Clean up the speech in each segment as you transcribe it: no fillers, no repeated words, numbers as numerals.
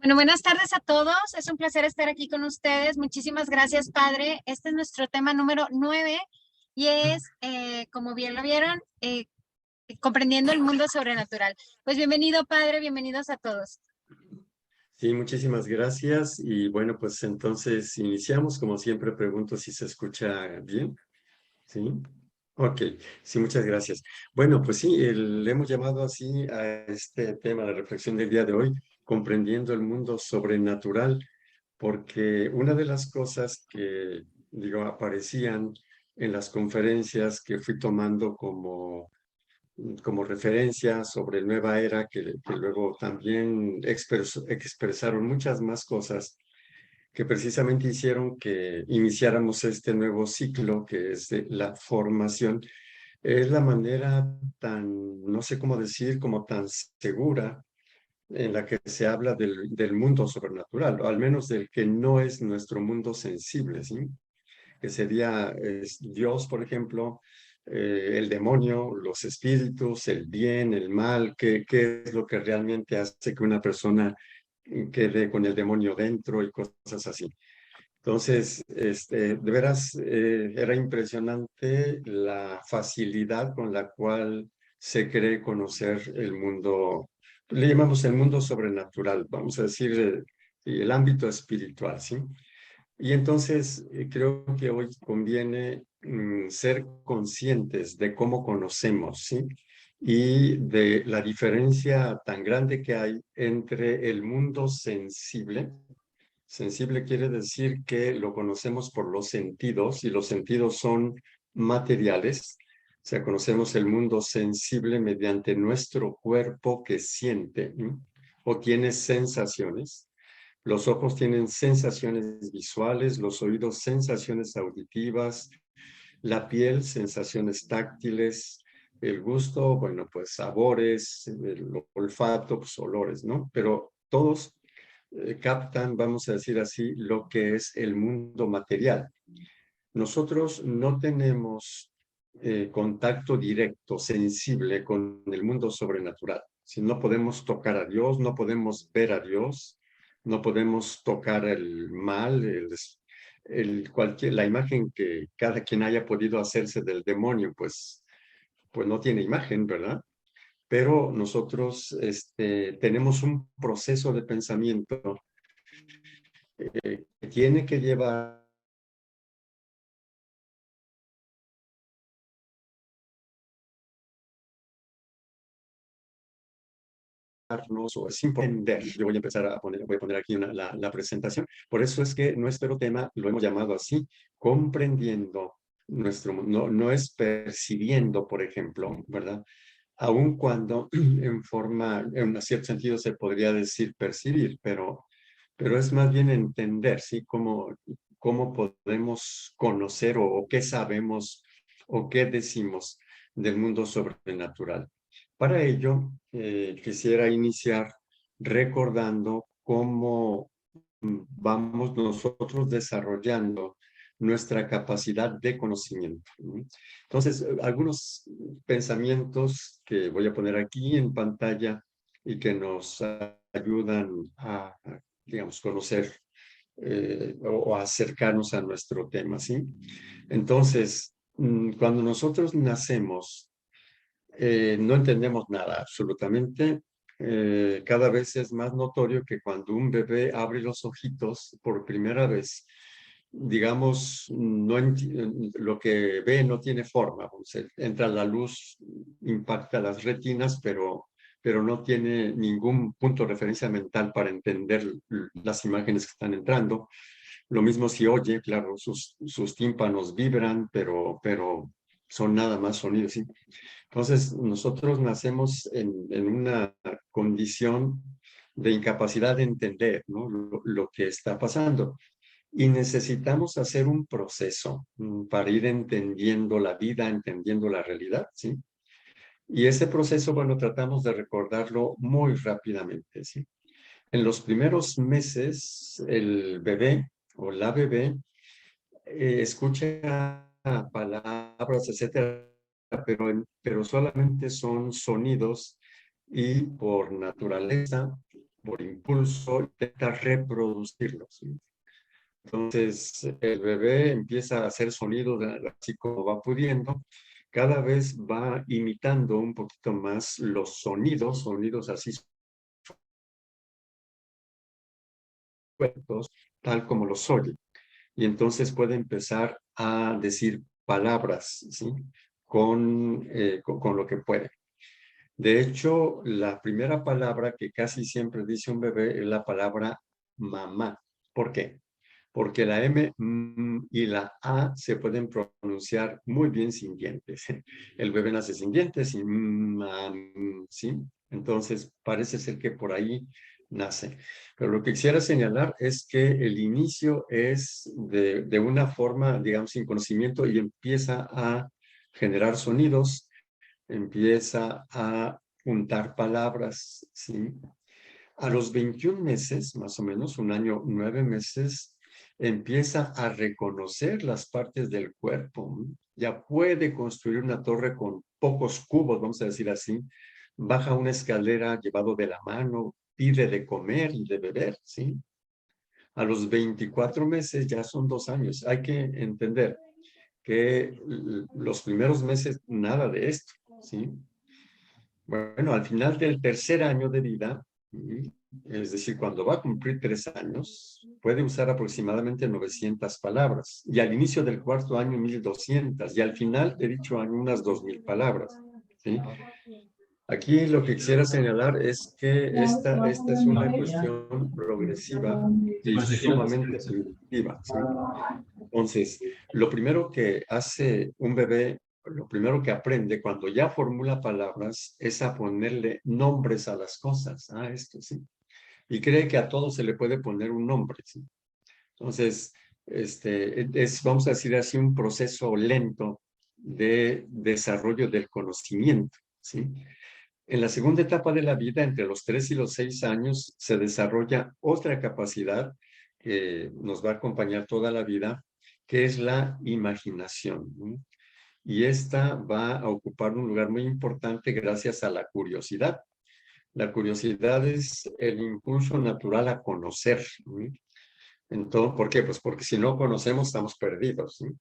Bueno, buenas tardes a todos. Es un placer estar aquí con ustedes. Muchísimas gracias, padre. Este es nuestro tema número 9 y es, como bien lo vieron, comprendiendo el mundo sobrenatural. Pues bienvenido, padre. Bienvenidos a todos. Sí, muchísimas gracias. Y bueno, pues entonces iniciamos. Como siempre, pregunto si se escucha bien. ¿Sí? Ok, sí, muchas gracias. Bueno, pues sí, le hemos llamado así a este tema de reflexión del día de hoy, comprendiendo el mundo sobrenatural, porque una de las cosas que, digo, aparecían en las conferencias que fui tomando como referencia sobre Nueva Era, que luego también expresaron muchas más cosas que precisamente hicieron que iniciáramos este nuevo ciclo que es de la formación. Es la manera tan, no sé cómo decir, como tan segura en la que se habla del mundo sobrenatural, o al menos del que no es nuestro mundo sensible, ¿sí? Que sería Dios, por ejemplo, el demonio, los espíritus, el bien, el mal, qué es lo que realmente hace que una persona quede con el demonio dentro y cosas así. Entonces, de veras, era impresionante la facilidad con la cual se cree conocer el mundo, le llamamos el mundo sobrenatural, vamos a decir, el ámbito espiritual, ¿sí? Y entonces creo que hoy conviene ser conscientes de cómo conocemos, ¿sí? Y de la diferencia tan grande que hay entre el mundo sensible. Sensible quiere decir que lo conocemos por los sentidos y los sentidos son materiales. O sea, conocemos el mundo sensible mediante nuestro cuerpo que siente, ¿no? O tiene sensaciones. Los ojos tienen sensaciones visuales, los oídos sensaciones auditivas, la piel sensaciones táctiles, el gusto, bueno, pues sabores, el olfato, pues olores, ¿no? Pero todos captan, vamos a decir así, lo que es el mundo material. Nosotros no tenemos contacto directo, sensible con el mundo sobrenatural. Si no podemos tocar a Dios, no podemos ver a Dios, no podemos tocar el mal, la imagen que cada quien haya podido hacerse del demonio, pues no tiene imagen, ¿verdad? Pero nosotros tenemos un proceso de pensamiento que tiene que llevar o es entender. Yo voy a empezar voy a poner aquí la presentación. Por eso es que nuestro tema lo hemos llamado así, comprendiendo nuestro mundo. No es percibiendo, por ejemplo, ¿verdad? Aun cuando en forma, en un cierto sentido se podría decir percibir, pero es más bien entender, ¿sí? Cómo podemos conocer o qué sabemos o qué decimos del mundo sobrenatural. Para ello, quisiera iniciar recordando cómo vamos nosotros desarrollando nuestra capacidad de conocimiento. Entonces, algunos pensamientos que voy a poner aquí en pantalla y que nos ayudan a digamos, conocer o acercarnos a nuestro tema, ¿sí? Entonces, cuando nosotros nacemos, no entendemos nada, absolutamente. Cada vez es más notorio que cuando un bebé abre los ojitos por primera vez, digamos, lo que ve no tiene forma. Entra la luz, impacta las retinas, pero no tiene ningún punto de referencia mental para entender las imágenes que están entrando. Lo mismo si oye, claro, sus tímpanos vibran, pero son nada más sonidos, ¿sí? Entonces, nosotros nacemos en una condición de incapacidad de entender, ¿no? Lo que está pasando. Y necesitamos hacer un proceso para ir entendiendo la vida, entendiendo la realidad, ¿sí? Y ese proceso, bueno, tratamos de recordarlo muy rápidamente, ¿sí? En los primeros meses, el bebé o la bebé escucha palabras, etcétera, pero solamente son sonidos y por naturaleza por impulso, intenta reproducirlo, ¿sí? Entonces, el bebé empieza a hacer sonidos así como va pudiendo, cada vez va imitando un poquito más los sonidos así sueltos, tal como los oye. Y entonces puede empezar a decir palabras, ¿sí? Con lo que puede. De hecho, la primera palabra que casi siempre dice un bebé es la palabra mamá. ¿Por qué? Porque la M y la A se pueden pronunciar muy bien sin dientes. El bebé nace sin dientes y ¿sí? Entonces, parece ser que por ahí nace. Pero lo que quisiera señalar es que el inicio es de una forma, digamos, sin conocimiento y empieza a generar sonidos, empieza a juntar palabras, ¿sí? A los 21 meses, más o menos, un año, 9 meses, empieza a reconocer las partes del cuerpo. Ya puede construir una torre con pocos cubos, vamos a decir así. Baja una escalera llevado de la mano, pide de comer y de beber, ¿sí? A los 24 meses ya son 2 años. Hay que entender que los primeros meses nada de esto, ¿sí? Bueno, al final del tercer año de vida, es decir, cuando va a cumplir 3 años, puede usar aproximadamente 900 palabras. Y al inicio del cuarto año, 1200. Y al final de dicho año, unas 2000 palabras. ¿Sí? Aquí lo que quisiera señalar es que esta es una cuestión progresiva y sumamente productiva. ¿Sí? Entonces, lo primero que hace un bebé, lo primero que aprende cuando ya formula palabras es a ponerle nombres a las cosas. Ah, esto sí. Y cree que a todo se le puede poner un nombre, ¿sí? Entonces, vamos a decir así, un proceso lento de desarrollo del conocimiento, ¿sí? En la segunda etapa de la vida, entre los 3 y los 6 años, se desarrolla otra capacidad que nos va a acompañar toda la vida, que es la imaginación, ¿no? Y esta va a ocupar un lugar muy importante gracias a la curiosidad. La curiosidad es el impulso natural a conocer, ¿no? Entonces, ¿por qué? Pues porque si no conocemos estamos perdidos, ¿no?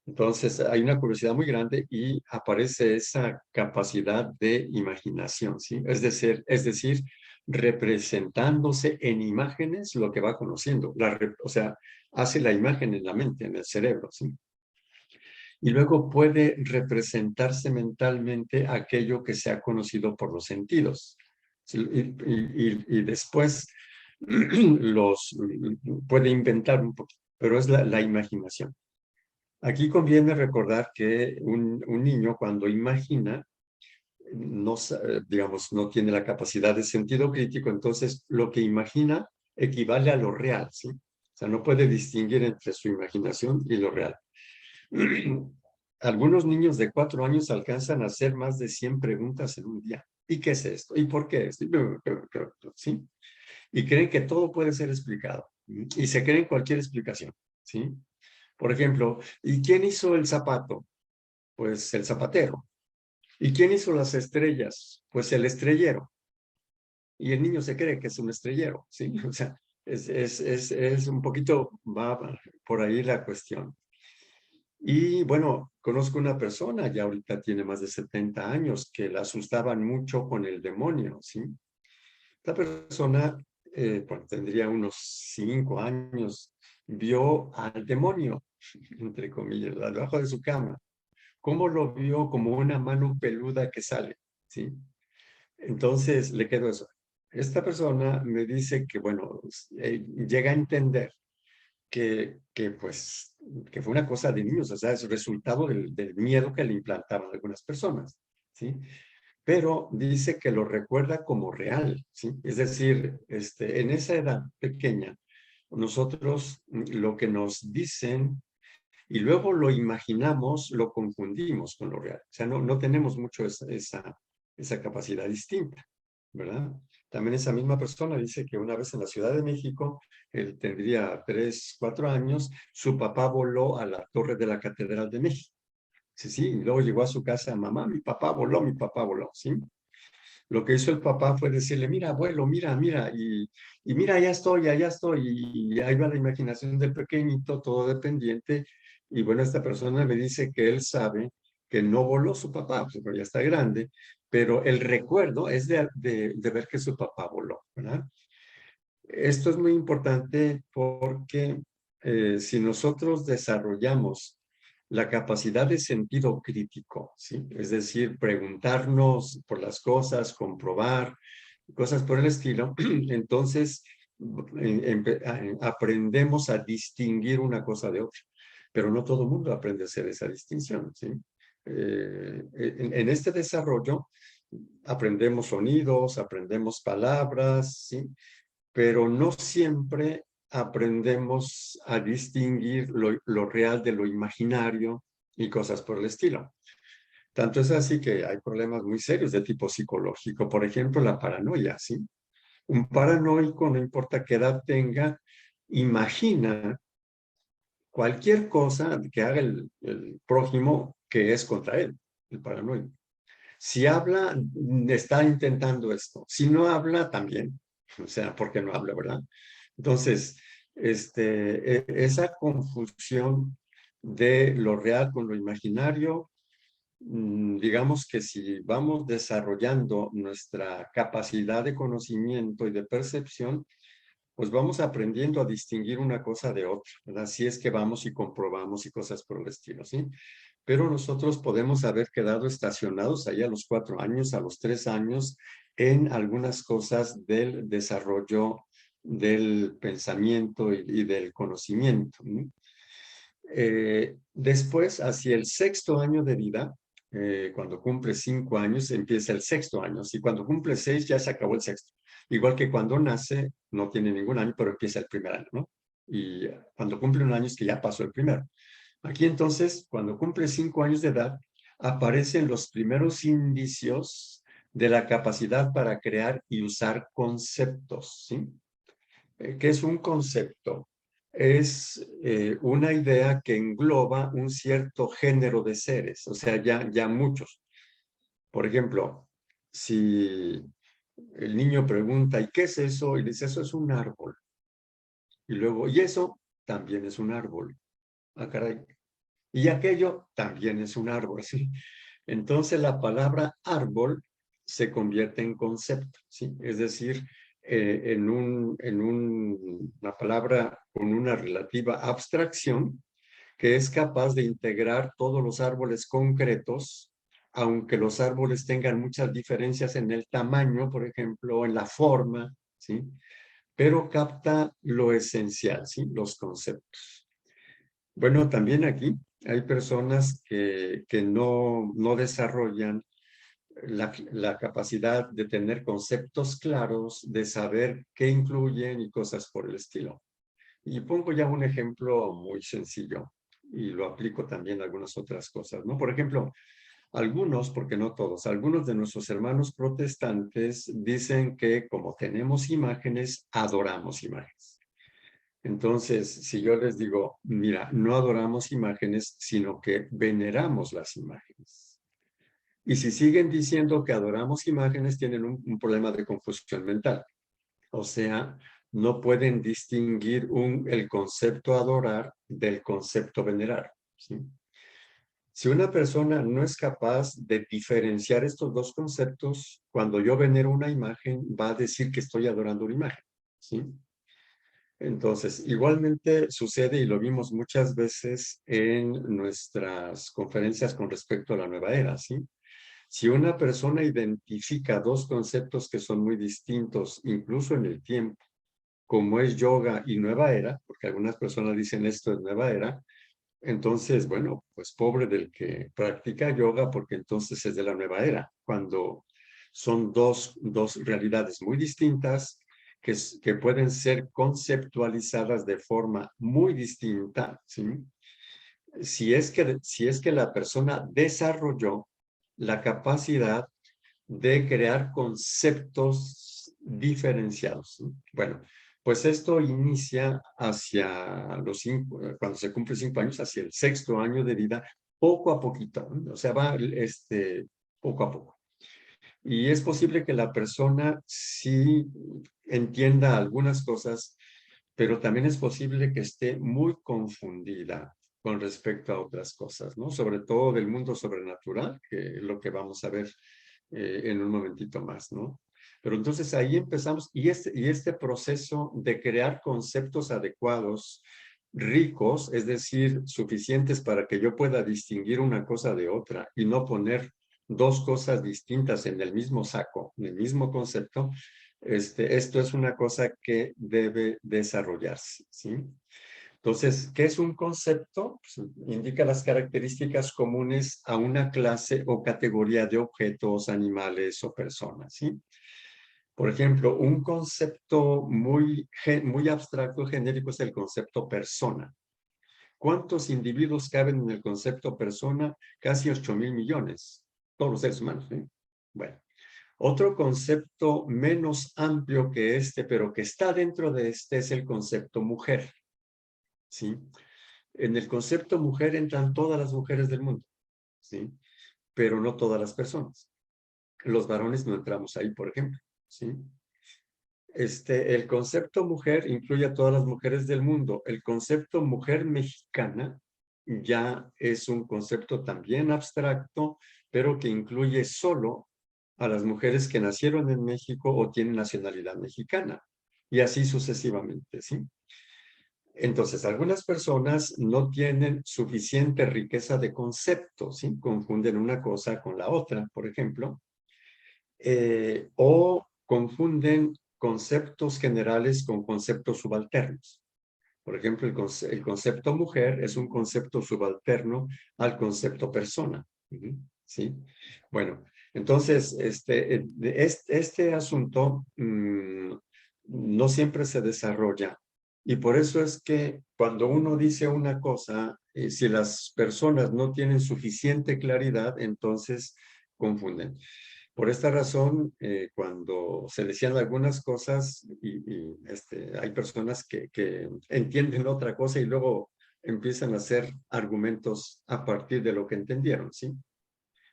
Entonces, hay una curiosidad muy grande y aparece esa capacidad de imaginación, ¿sí? Es decir, representándose en imágenes lo que va conociendo. O sea, hace la imagen en la mente, en el cerebro, ¿sí? Y luego puede representarse mentalmente aquello que se ha conocido por los sentidos. ¿Sí? Y después puede inventar un poquito, pero es la imaginación. Aquí conviene recordar que un niño cuando imagina, no, digamos, no tiene la capacidad de sentido crítico, entonces lo que imagina equivale a lo real, ¿sí? O sea, no puede distinguir entre su imaginación y lo real. Algunos niños de 4 años alcanzan a hacer más de 100 preguntas en un día. ¿Y qué es esto? ¿Y por qué esto? ¿Sí? Y creen que todo puede ser explicado. Y se creen cualquier explicación, ¿sí? Por ejemplo, ¿y quién hizo el zapato? Pues el zapatero. ¿Y quién hizo las estrellas? Pues el estrellero. Y el niño se cree que es un estrellero, ¿sí? O sea, es un poquito, va por ahí la cuestión. Y bueno, conozco una persona, ya ahorita tiene más de 70 años, que la asustaban mucho con el demonio, ¿sí? Esta persona, bueno, tendría unos 5 años, vio al demonio, entre comillas, debajo de su cama. ¿Cómo lo vio? Como una mano peluda que sale, ¿sí? Entonces le quedó eso. Esta persona me dice que, bueno, llega a entender pues, que fue una cosa de niños, o sea, es resultado del miedo que le implantaron algunas personas, ¿sí? Pero dice que lo recuerda como real, ¿sí? Es decir, en esa edad pequeña, nosotros lo que nos dicen y luego lo imaginamos, lo confundimos con lo real. O sea, no tenemos mucho esa capacidad distinta, ¿verdad? También esa misma persona dice que una vez en la Ciudad de México, él tendría 3, 4 años, su papá voló a la torre de la Catedral de México. Sí, sí, y luego llegó a su casa, mamá, mi papá voló, ¿sí? Lo que hizo el papá fue decirle, mira, abuelo, mira, mira, y mira, allá estoy, y ahí va la imaginación del pequeñito, todo dependiente, y bueno, esta persona me dice que él sabe que no voló su papá, pues, porque ya está grande, pero el recuerdo es de ver que su papá voló, ¿verdad? Esto es muy importante porque si nosotros desarrollamos la capacidad de sentido crítico, ¿sí? Es decir, preguntarnos por las cosas, comprobar, cosas por el estilo, entonces aprendemos a distinguir una cosa de otra, pero no todo el mundo aprende a hacer esa distinción, ¿sí? En este desarrollo aprendemos sonidos, aprendemos palabras, ¿sí? Pero no siempre aprendemos a distinguir lo real de lo imaginario y cosas por el estilo. Tanto es así que hay problemas muy serios de tipo psicológico, por ejemplo, la paranoia, ¿sí? Un paranoico, no importa qué edad tenga, imagina cualquier cosa que haga el prójimo que es contra él, el paranoico. Si habla, está intentando esto. Si no habla, también. O sea, ¿por qué no habla, verdad? Entonces, esa confusión de lo real con lo imaginario, digamos que si vamos desarrollando nuestra capacidad de conocimiento y de percepción, pues vamos aprendiendo a distinguir una cosa de otra, ¿verdad? Si es que vamos y comprobamos y cosas por el estilo, ¿sí? Pero nosotros podemos haber quedado estacionados ahí a los 4 años, a los 3 años, en algunas cosas del desarrollo del pensamiento y del conocimiento, ¿no? Después, hacia el sexto año de vida, cuando cumple 5 años, empieza el sexto año. Y cuando cumple 6, ya se acabó el sexto. Igual que cuando nace, no tiene ningún año, pero empieza el primer año, ¿no? Y cuando cumple 1 año es que ya pasó el primero. Aquí entonces, cuando cumple 5 años de edad, aparecen los primeros indicios de la capacidad para crear y usar conceptos, ¿sí? ¿Qué es un concepto? Es una idea que engloba un cierto género de seres, o sea, ya muchos. Por ejemplo, si el niño pregunta, ¿y qué es eso? Y dice, eso es un árbol. Y luego, y eso también es un árbol. Ah, caray. Y aquello también es un árbol, ¿sí? Entonces la palabra árbol se convierte en concepto, ¿sí? Es decir, una palabra con una relativa abstracción que es capaz de integrar todos los árboles concretos, aunque los árboles tengan muchas diferencias en el tamaño, por ejemplo, en la forma, ¿sí? Pero capta lo esencial, ¿sí? Los conceptos. Bueno, también aquí hay personas que no desarrollan la capacidad de tener conceptos claros, de saber qué incluyen y cosas por el estilo. Y pongo ya un ejemplo muy sencillo y lo aplico también a algunas otras cosas, ¿no? Por ejemplo, algunos, porque no todos, algunos de nuestros hermanos protestantes dicen que como tenemos imágenes, adoramos imágenes. Entonces, si yo les digo, mira, no adoramos imágenes, sino que veneramos las imágenes. Y si siguen diciendo que adoramos imágenes, tienen un problema de confusión mental. O sea, no pueden distinguir el concepto adorar del concepto venerar, ¿sí? Si una persona no es capaz de diferenciar estos dos conceptos, cuando yo venero una imagen, va a decir que estoy adorando una imagen, ¿sí? Entonces, igualmente sucede y lo vimos muchas veces en nuestras conferencias con respecto a la nueva era, ¿sí? Si una persona identifica dos conceptos que son muy distintos, incluso en el tiempo, como es yoga y nueva era, porque algunas personas dicen esto es nueva era, entonces, bueno, pues pobre del que practica yoga, porque entonces es de la nueva era, cuando son dos realidades muy distintas que pueden ser conceptualizadas de forma muy distinta, ¿sí? Si es que la persona desarrolló la capacidad de crear conceptos diferenciados, ¿sí? Bueno, pues esto inicia cuando se cumple 5 años, hacia el sexto año de vida, poco a poquito, ¿no? O sea, va poco a poco. Y es posible que la persona sí entienda algunas cosas, pero también es posible que esté muy confundida con respecto a otras cosas, ¿no? Sobre todo del mundo sobrenatural, que es lo que vamos a ver en un momentito más, ¿no? Pero entonces ahí empezamos, y este proceso de crear conceptos adecuados, ricos, es decir, suficientes para que yo pueda distinguir una cosa de otra y no poner dos cosas distintas en el mismo saco, en el mismo concepto, esto es una cosa que debe desarrollarse, ¿sí? Entonces, ¿qué es un concepto? Pues, indica las características comunes a una clase o categoría de objetos, animales o personas, ¿sí? Por ejemplo, un concepto muy abstracto, genérico, es el concepto persona. ¿Cuántos individuos caben en el concepto persona? Casi 8,000 millones, todos los seres humanos, ¿sí? Bueno, otro concepto menos amplio que este, pero que está dentro de este, es el concepto mujer, ¿sí? En el concepto mujer entran todas las mujeres del mundo, ¿sí? Pero no todas las personas. Los varones no entramos ahí, por ejemplo, ¿sí? El concepto mujer incluye a todas las mujeres del mundo. El concepto mujer mexicana ya es un concepto también abstracto, pero que incluye solo a las mujeres que nacieron en México o tienen nacionalidad mexicana, y así sucesivamente, ¿sí? Entonces, algunas personas no tienen suficiente riqueza de conceptos, ¿sí? Confunden una cosa con la otra, por ejemplo, o confunden conceptos generales con conceptos subalternos. Por ejemplo, el concepto mujer es un concepto subalterno al concepto persona, ¿sí? Bueno, entonces, este asunto no siempre se desarrolla, y por eso es que cuando uno dice una cosa, si las personas no tienen suficiente claridad, entonces confunden. Por esta razón, cuando se decían algunas cosas, hay personas que entienden otra cosa y luego empiezan a hacer argumentos a partir de lo que entendieron, ¿sí?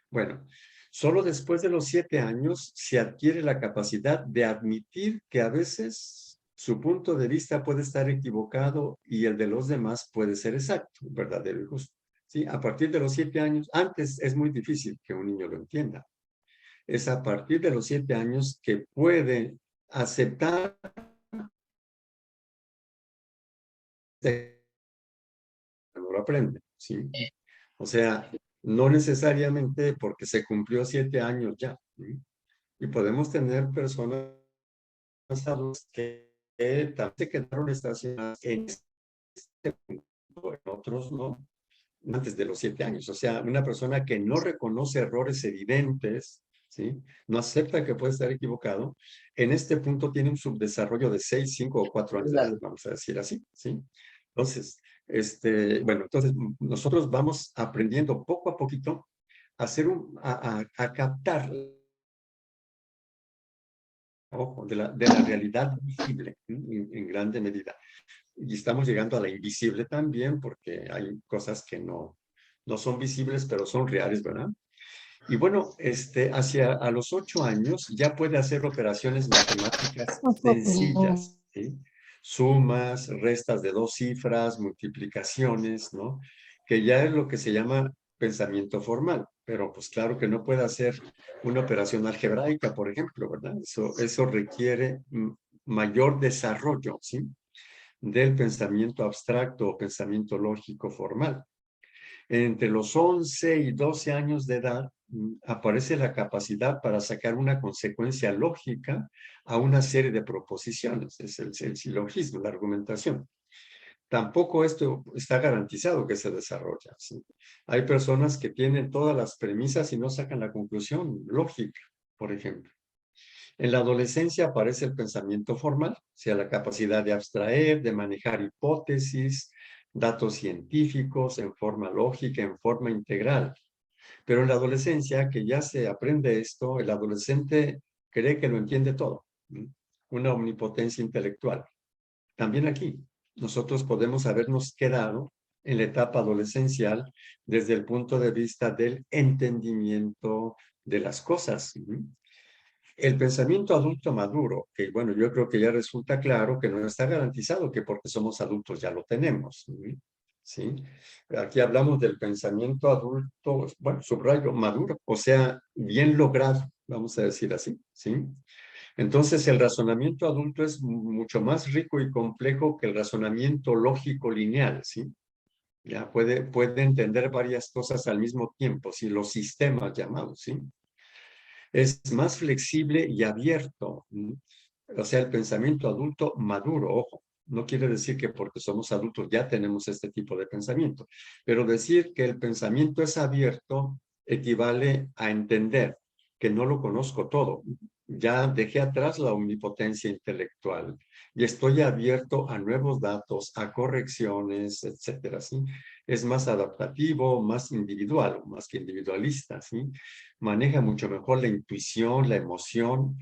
Bueno, solo después de los 7 años se adquiere la capacidad de admitir que a veces su punto de vista puede estar equivocado y el de los demás puede ser exacto, verdadero y justo. ¿Sí? A partir de los 7 años, antes es muy difícil que un niño lo entienda. Es a partir de los 7 años que puede aceptar cuando lo aprende, ¿sí? O sea, no necesariamente porque se cumplió 7 años ya, ¿sí? Y podemos tener personas adultas que también se quedaron estacionadas en este punto, en otros no, antes de los 7 años. O sea, una persona que no reconoce errores evidentes, ¿sí? No acepta que puede estar equivocado, en este punto tiene un subdesarrollo de 6, 5 o 4 años de edad, vamos a decir así, ¿sí? Entonces, bueno, entonces nosotros vamos aprendiendo poco a poquito a hacer a captar, ojo, de la realidad visible, en grande medida. Y estamos llegando a la invisible también, porque hay cosas que no son visibles, pero son reales, ¿verdad? Y bueno, hacia a los 8 años ya puede hacer operaciones matemáticas sencillas, ¿sí? Sumas, restas de 2 cifras, multiplicaciones, ¿no? Que ya es lo que se llama pensamiento formal, pero pues claro que no puede hacer una operación algebraica, por ejemplo, ¿verdad? Eso requiere mayor desarrollo, ¿sí? Del pensamiento abstracto o pensamiento lógico formal. Entre los 11 y 12 años de edad aparece la capacidad para sacar una consecuencia lógica a una serie de proposiciones. Es el silogismo, la argumentación. Tampoco esto está garantizado que se desarrolla, ¿sí? Hay personas que tienen todas las premisas y no sacan la conclusión lógica, por ejemplo. En la adolescencia aparece el pensamiento formal, o sea, la capacidad de abstraer, de manejar hipótesis, datos científicos en forma lógica, en forma integral. Pero en la adolescencia, que ya se aprende esto, el adolescente cree que lo entiende todo, ¿sí? Una omnipotencia intelectual. También aquí, nosotros podemos habernos quedado en la etapa adolescencial desde el punto de vista del entendimiento de las cosas, ¿sí? El pensamiento adulto maduro, que bueno, yo creo que ya resulta claro que no está garantizado que porque somos adultos ya lo tenemos. ¿Sí? Aquí hablamos del pensamiento adulto, bueno, subrayo, maduro, o sea, bien logrado, vamos a decir así. ¿Sí? Entonces, el razonamiento adulto es mucho más rico y complejo que el razonamiento lógico lineal. ¿Sí? Ya puede entender varias cosas al mismo tiempo, ¿sí? Los sistemas llamados. ¿Sí? Es más flexible y abierto. O sea, el pensamiento adulto maduro, ojo, no quiere decir que porque somos adultos ya tenemos este tipo de pensamiento, pero decir que el pensamiento es abierto equivale a entender que no lo conozco todo. Ya dejé atrás la omnipotencia intelectual y estoy abierto a nuevos datos, a correcciones, etcétera, ¿sí? Es más adaptativo, más individual, más que individualista, ¿sí? Maneja mucho mejor la intuición, la emoción.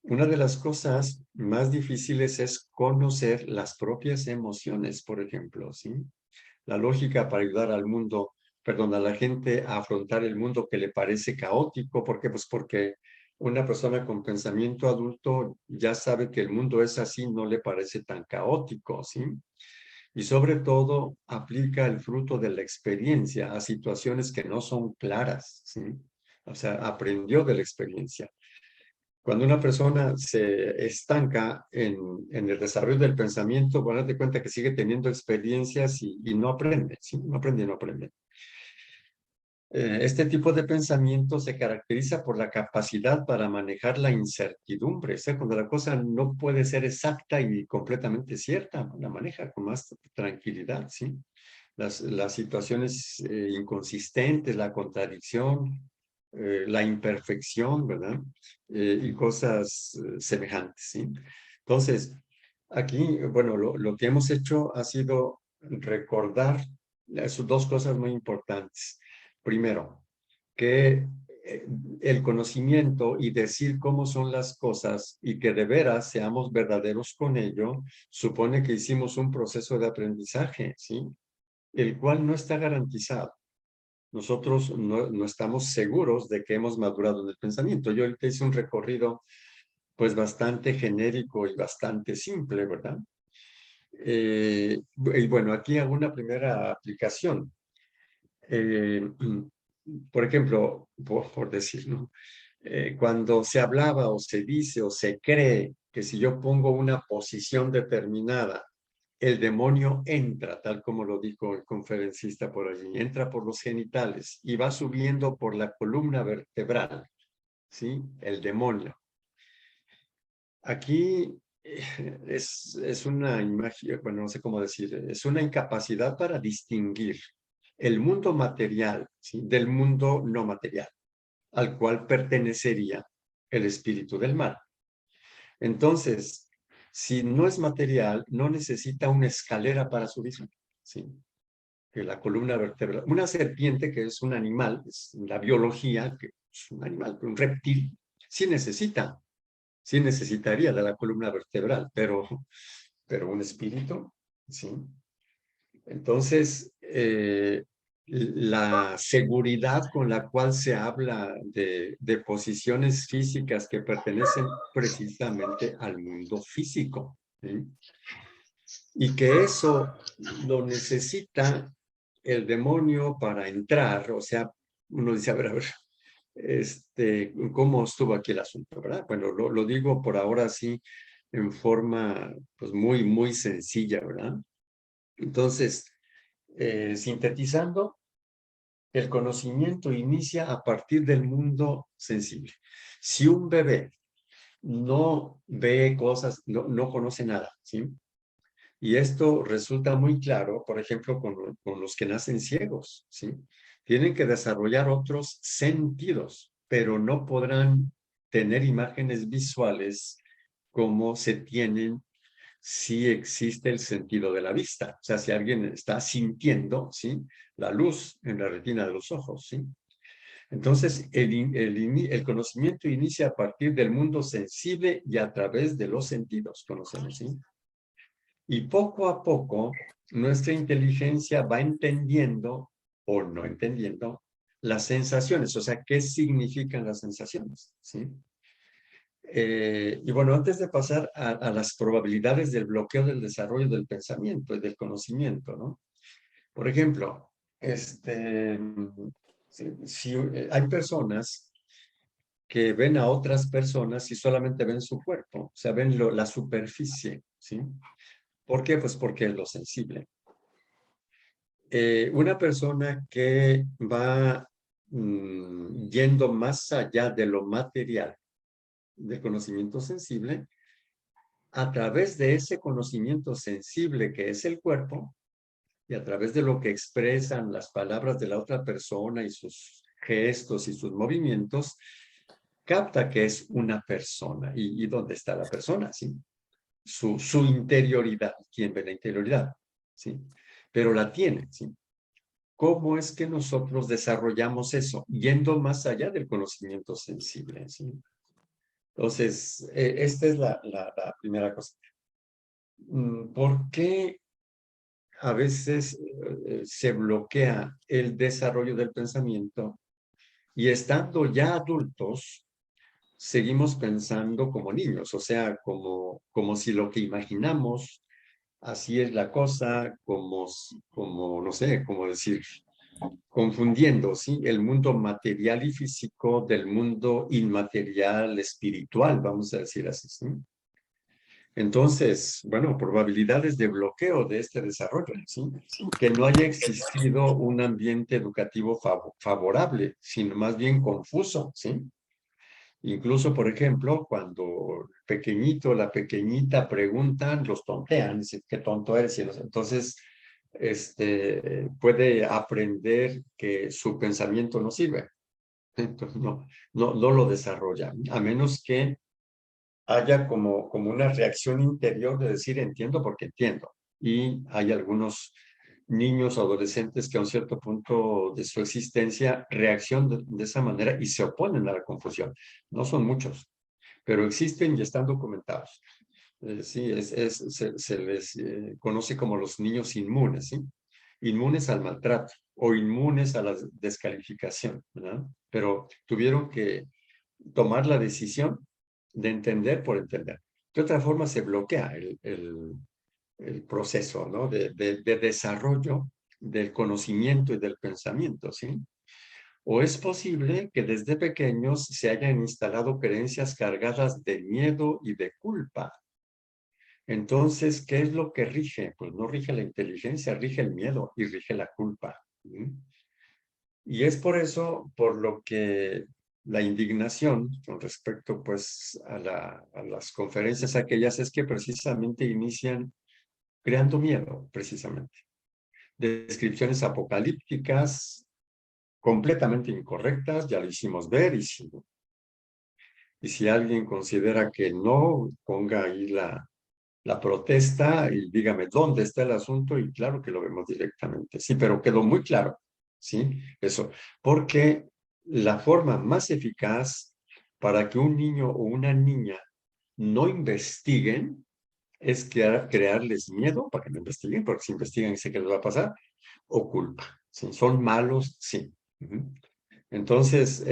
Una de las cosas más difíciles es conocer las propias emociones, por ejemplo, ¿sí? La lógica para ayudar al mundo, perdón, a la gente a afrontar el mundo que le parece caótico. ¿Por qué? Pues porque una persona con pensamiento adulto ya sabe que el mundo es así, no le parece tan caótico, ¿sí? Y sobre todo aplica el fruto de la experiencia a situaciones que no son claras, ¿sí? O sea, aprendió de la experiencia. Cuando una persona se estanca en el desarrollo del pensamiento, bueno, date cuenta que sigue teniendo experiencias y no aprende, ¿sí? No aprende, no aprende. Este tipo de pensamiento se caracteriza por la capacidad para manejar la incertidumbre. O sea, cuando la cosa no puede ser exacta y completamente cierta, la maneja con más tranquilidad, ¿sí? Las situaciones inconsistentes, la contradicción, la imperfección, ¿verdad? Y cosas semejantes, ¿sí? Entonces, aquí, bueno, lo que hemos hecho ha sido recordar sus dos cosas muy importantes. Primero, que el conocimiento y decir cómo son las cosas y que de veras seamos verdaderos con ello, supone que hicimos un proceso de aprendizaje, ¿sí? El cual no está garantizado. Nosotros no estamos seguros de que hemos madurado en el pensamiento. Yo ahorita hice un recorrido pues bastante genérico y bastante simple, ¿verdad? Y bueno, aquí hago una primera aplicación. Por ejemplo, por decir, ¿no? Cuando se hablaba o se dice o se cree que si yo pongo una posición determinada, el demonio entra, tal como lo dijo el conferencista por allí, entra por los genitales y va subiendo por la columna vertebral, ¿sí? El demonio. Aquí es una imagen, bueno, no sé cómo decir, es una incapacidad para distinguir el mundo material, ¿sí? Del mundo no material, al cual pertenecería el espíritu del mal. Entonces, si no es material, no necesita una escalera para subir, ¿sí? Que la columna vertebral. Una serpiente, que es un animal, es la biología, que es un animal, un reptil, sí sí necesitaría de la columna vertebral, pero un espíritu, ¿sí? Entonces, la seguridad con la cual se habla de posiciones físicas que pertenecen precisamente al mundo físico, ¿sí? Y que eso lo necesita el demonio para entrar. O sea, uno dice, a ver, ¿cómo estuvo aquí el asunto, verdad? Bueno, lo digo por ahora sí en forma pues muy sencilla, ¿verdad? Entonces, sintetizando, el conocimiento inicia a partir del mundo sensible. Si un bebé no ve cosas, no conoce nada, ¿sí? Y esto resulta muy claro, por ejemplo, con los que nacen ciegos, ¿sí? Tienen que desarrollar otros sentidos, pero no podrán tener imágenes visuales como se tienen si existe el sentido de la vista. O sea, si alguien está sintiendo, ¿sí? La luz en la retina de los ojos, ¿sí? Entonces, el conocimiento inicia a partir del mundo sensible y a través de los sentidos, conocemos, ¿sí? Y poco a poco, nuestra inteligencia va entendiendo o no entendiendo las sensaciones, o sea, ¿qué significan las sensaciones? ¿Sí? Y bueno, antes de pasar a las probabilidades del bloqueo del desarrollo del pensamiento y del conocimiento, ¿no? Por ejemplo, hay personas que ven a otras personas y solamente ven su cuerpo, o sea, ven la superficie, ¿sí? ¿Por qué? Pues porque es lo sensible. Una persona que va yendo más allá de lo material, del conocimiento sensible, a través de ese conocimiento sensible que es el cuerpo, y a través de lo que expresan las palabras de la otra persona y sus gestos y sus movimientos, capta que es una persona. ¿Y dónde está la persona? ¿Sí? Su interioridad. ¿Quién ve la interioridad? ¿Sí? Pero la tiene. ¿Sí? ¿Cómo es que nosotros desarrollamos eso? Yendo más allá del conocimiento sensible. ¿Sí? Entonces, esta es la primera cosa. ¿Por qué a veces se bloquea el desarrollo del pensamiento y estando ya adultos, seguimos pensando como niños? O sea, como si lo que imaginamos, así es la cosa, como no sé, como decir, confundiendo, ¿sí? El mundo material y físico del mundo inmaterial, espiritual, vamos a decir así, ¿sí? Entonces, bueno, probabilidades de bloqueo de este desarrollo, ¿sí? Que no haya existido un ambiente educativo favorable, sino más bien confuso, ¿sí? Incluso, por ejemplo, cuando el pequeñito, la pequeñita preguntan, los tontean, dicen, qué tonto eres. Entonces, puede aprender que su pensamiento no sirve. Entonces, no lo desarrolla, a menos que haya como una reacción interior de decir entiendo porque entiendo. Y hay algunos niños o adolescentes que a un cierto punto de su existencia reaccionan de esa manera y se oponen a la confusión. No son muchos, pero existen y están documentados. Sí, se les conoce como los niños inmunes, ¿sí? Inmunes al maltrato o inmunes a la descalificación, ¿verdad? Pero tuvieron que tomar la decisión de entender por entender. De otra forma se bloquea el proceso, ¿no? De desarrollo del conocimiento y del pensamiento, ¿sí? O es posible que desde pequeños se hayan instalado creencias cargadas de miedo y de culpa. Entonces, ¿qué es lo que rige? Pues no rige la inteligencia, rige el miedo y rige la culpa. ¿Sí? Y es por eso, por lo que la indignación con respecto pues a las conferencias aquellas es que precisamente inician creando miedo, precisamente. Descripciones apocalípticas completamente incorrectas, ya lo hicimos ver, y si alguien considera que no, ponga ahí la protesta y dígame dónde está el asunto y claro que lo vemos directamente. Sí, pero quedó muy claro, ¿sí? Eso, porque la forma más eficaz para que un niño o una niña no investiguen es crearles miedo para que no investiguen, porque si investigan sé que les va a pasar, o culpa. ¿Sí? ¿Son malos? Sí. Entonces,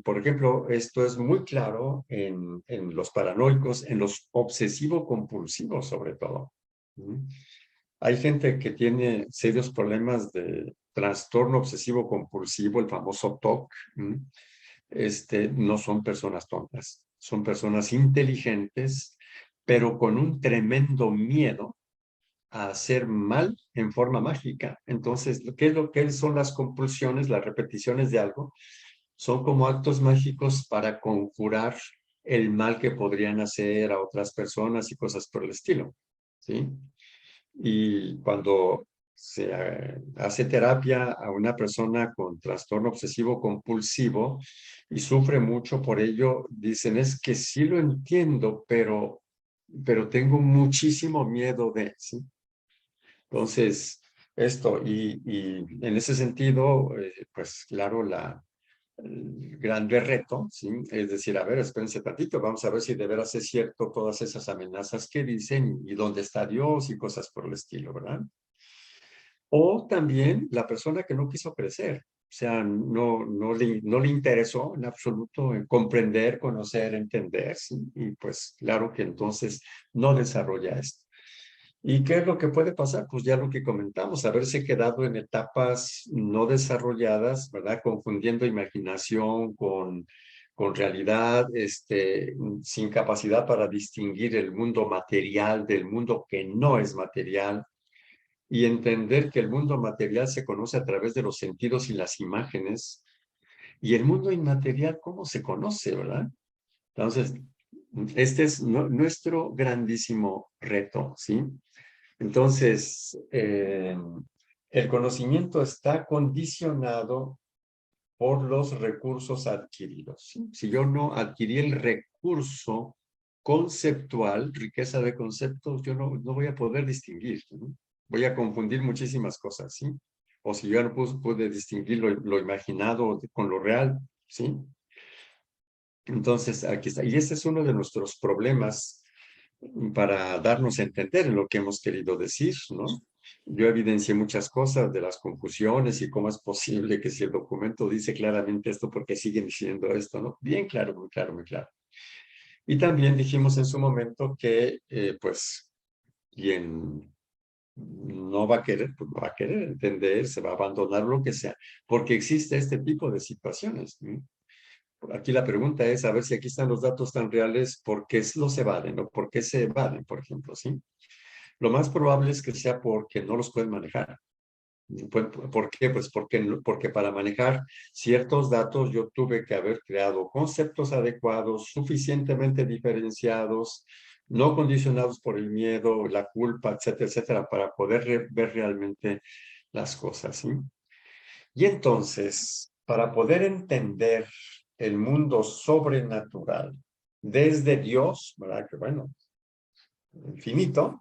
por ejemplo, esto es muy claro en los paranoicos, en los obsesivo-compulsivos sobre todo. Hay gente que tiene serios problemas de trastorno obsesivo-compulsivo, el famoso TOC. No son personas tontas, son personas inteligentes, pero con un tremendo miedo a hacer mal en forma mágica. Entonces, ¿qué es lo que son las compulsiones, las repeticiones de algo? Son como actos mágicos para conjurar el mal que podrían hacer a otras personas y cosas por el estilo, ¿sí? Y cuando se hace terapia a una persona con trastorno obsesivo compulsivo y sufre mucho por ello, dicen, es que sí lo entiendo, pero tengo muchísimo miedo de, ¿sí? Entonces, y en ese sentido, pues claro, el grande reto, ¿sí? Es decir, a ver, espérense tantito, vamos a ver si de veras es cierto todas esas amenazas que dicen y dónde está Dios y cosas por el estilo, ¿verdad? O también la persona que no quiso crecer, sea, no le interesó en absoluto en comprender, conocer, entender, ¿sí? Y pues claro que entonces no desarrolla esto. ¿Y qué es lo que puede pasar? Pues ya lo que comentamos, haberse quedado en etapas no desarrolladas, ¿verdad? Confundiendo imaginación con realidad, sin capacidad para distinguir el mundo material del mundo que no es material, y entender que el mundo material se conoce a través de los sentidos y las imágenes, y el mundo inmaterial, ¿cómo se conoce, verdad? Entonces, este es nuestro grandísimo reto, ¿sí? Entonces, el conocimiento está condicionado por los recursos adquiridos, ¿sí? Si yo no adquirí el recurso conceptual, riqueza de conceptos, yo no voy a poder distinguir, ¿no? Voy a confundir muchísimas cosas, ¿sí? O si yo no pude distinguir lo imaginado con lo real, ¿sí? Entonces, aquí está. Y este es uno de nuestros problemas para darnos a entender en lo que hemos querido decir, ¿no? Yo evidencié muchas cosas de las confusiones y cómo es posible que si el documento dice claramente esto, ¿por qué siguen diciendo esto, no? Bien claro, muy claro, muy claro. Y también dijimos en su momento que, pues, quien no va a querer, pues no va a querer entender, se va a abandonar lo que sea, porque existe este tipo de situaciones, ¿no? Aquí la pregunta es, a ver si aquí están los datos tan reales, ¿por qué los evaden o por qué se evaden, por ejemplo, sí? Lo más probable es que sea porque no los pueden manejar. ¿Por qué? Pues porque para manejar ciertos datos yo tuve que haber creado conceptos adecuados, suficientemente diferenciados, no condicionados por el miedo, la culpa, etcétera, etcétera, para poder ver realmente las cosas, ¿sí? Y entonces, para poder entender el mundo sobrenatural desde Dios, ¿verdad? Que bueno, infinito,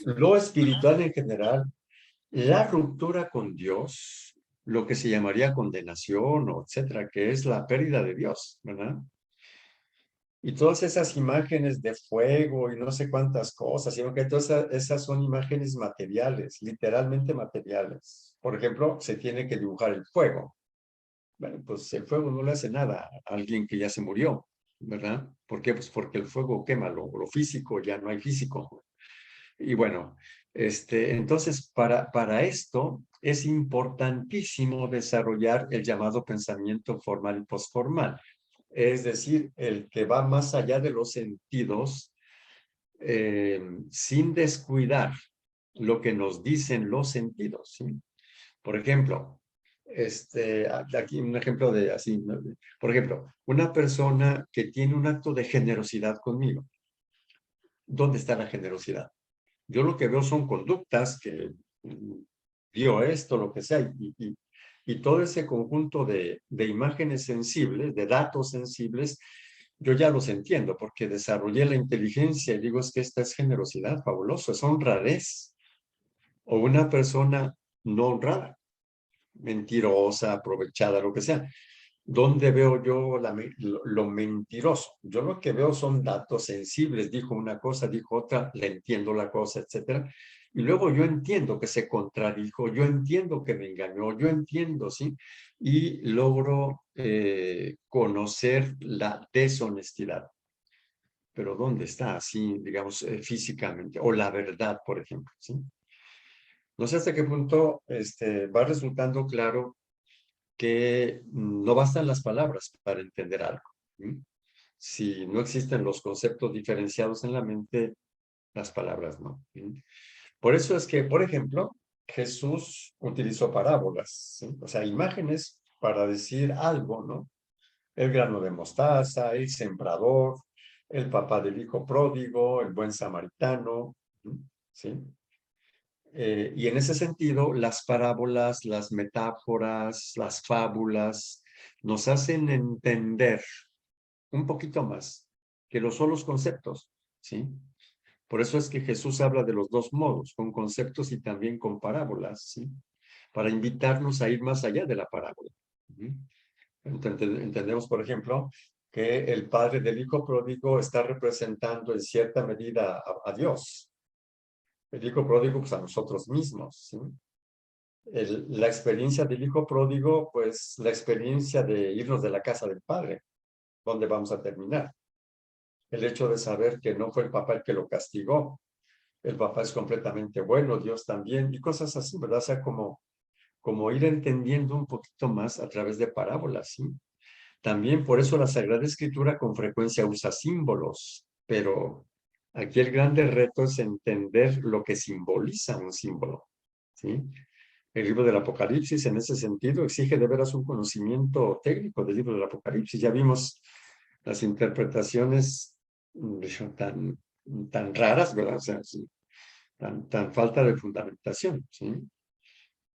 lo espiritual en general, la ruptura con Dios, lo que se llamaría condenación, o etcétera, que es la pérdida de Dios, ¿verdad? Y todas esas imágenes de fuego y no sé cuántas cosas, sino que todas esas son imágenes materiales, literalmente materiales. Por ejemplo, se tiene que dibujar el fuego. Bueno, pues el fuego no le hace nada a alguien que ya se murió, ¿verdad? ¿Por qué? Pues porque el fuego quema lo físico, ya no hay físico. Y bueno, entonces para esto es importantísimo desarrollar el llamado pensamiento formal y postformal, es decir, el que va más allá de los sentidos, sin descuidar lo que nos dicen los sentidos, ¿sí? Por ejemplo, aquí un ejemplo de así, ¿no? Por ejemplo, una persona que tiene un acto de generosidad conmigo, ¿dónde está la generosidad? Yo lo que veo son conductas que vio esto, lo que sea, y todo ese conjunto de imágenes sensibles, de datos sensibles, yo ya los entiendo porque desarrollé la inteligencia y digo, es que esta es generosidad, fabuloso, es honradez. O una persona no honrada, mentirosa, aprovechada, lo que sea. ¿Dónde veo yo lo mentiroso? Yo lo que veo son datos sensibles. Dijo una cosa, dijo otra, le entiendo la cosa, etcétera. Y luego yo entiendo que se contradijo, yo entiendo que me engañó, yo entiendo, ¿sí? Y logro conocer la deshonestidad. Pero ¿dónde está? Así, digamos, físicamente. O la verdad, por ejemplo, ¿sí? No sé hasta qué punto va resultando claro que no bastan las palabras para entender algo. ¿Sí? Si no existen los conceptos diferenciados en la mente, las palabras no. ¿Sí? Por eso es que, por ejemplo, Jesús utilizó parábolas, ¿sí? O sea, imágenes para decir algo, ¿no? El grano de mostaza, el sembrador, el papá del hijo pródigo, el buen samaritano, ¿sí? Y en ese sentido, las parábolas, las metáforas, las fábulas nos hacen entender un poquito más que los solos conceptos, ¿sí? Por eso es que Jesús habla de los dos modos, con conceptos y también con parábolas, ¿sí? Para invitarnos a ir más allá de la parábola. ¿Sí? Entendemos, por ejemplo, que el padre del hijo pródigo está representando en cierta medida a Dios. El hijo pródigo, pues a nosotros mismos, ¿sí? La experiencia del hijo pródigo, pues la experiencia de irnos de la casa del padre, ¿dónde vamos a terminar? El hecho de saber que no fue el papá el que lo castigó, el papá es completamente bueno, Dios también, y cosas así, ¿verdad? O sea, como ir entendiendo un poquito más a través de parábolas, ¿sí? También por eso la Sagrada Escritura con frecuencia usa símbolos, pero aquí el grande reto es entender lo que simboliza un símbolo, ¿sí? El libro del Apocalipsis, en ese sentido, exige de veras un conocimiento técnico del libro del Apocalipsis. Ya vimos las interpretaciones tan, tan raras, ¿verdad? O sea, sí, tan falta de fundamentación, ¿sí?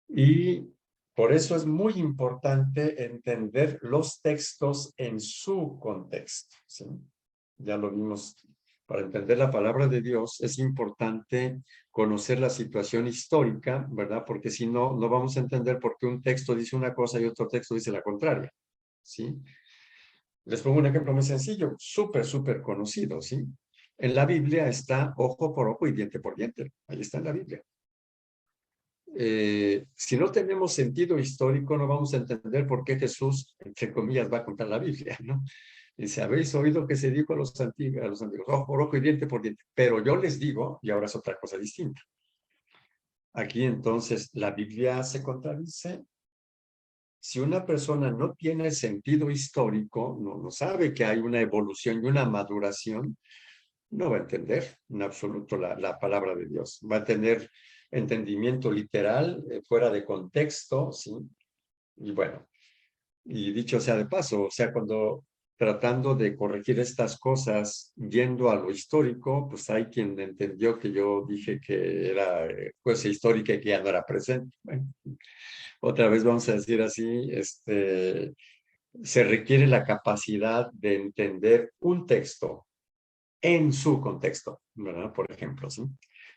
Y por eso es muy importante entender los textos en su contexto, ¿sí? Ya lo vimos. Para entender la palabra de Dios es importante conocer la situación histórica, ¿verdad? Porque si no, no vamos a entender por qué un texto dice una cosa y otro texto dice la contraria, ¿sí? Les pongo un ejemplo muy sencillo, súper conocido, ¿sí? En la Biblia está ojo por ojo y diente por diente. Ahí está en la Biblia. Si no tenemos sentido histórico, no vamos a entender por qué Jesús, entre comillas, va a contar la Biblia, ¿no? Dice, habéis oído que se dijo a los antiguos, ojo por ojo y diente por diente, pero yo les digo, y ahora es otra cosa distinta. Aquí entonces la Biblia se contradice. Si una persona no tiene sentido histórico, no sabe que hay una evolución y una maduración, no va a entender en absoluto la palabra de Dios. Va a tener entendimiento literal, fuera de contexto, ¿sí? Y bueno, y dicho sea de paso, o sea, cuando tratando de corregir estas cosas, yendo a lo histórico, pues hay quien entendió que yo dije que era cosa histórica y que ya no era presente. Bueno, otra vez vamos a decir así, se requiere la capacidad de entender un texto en su contexto, ¿verdad? Por ejemplo, ¿sí?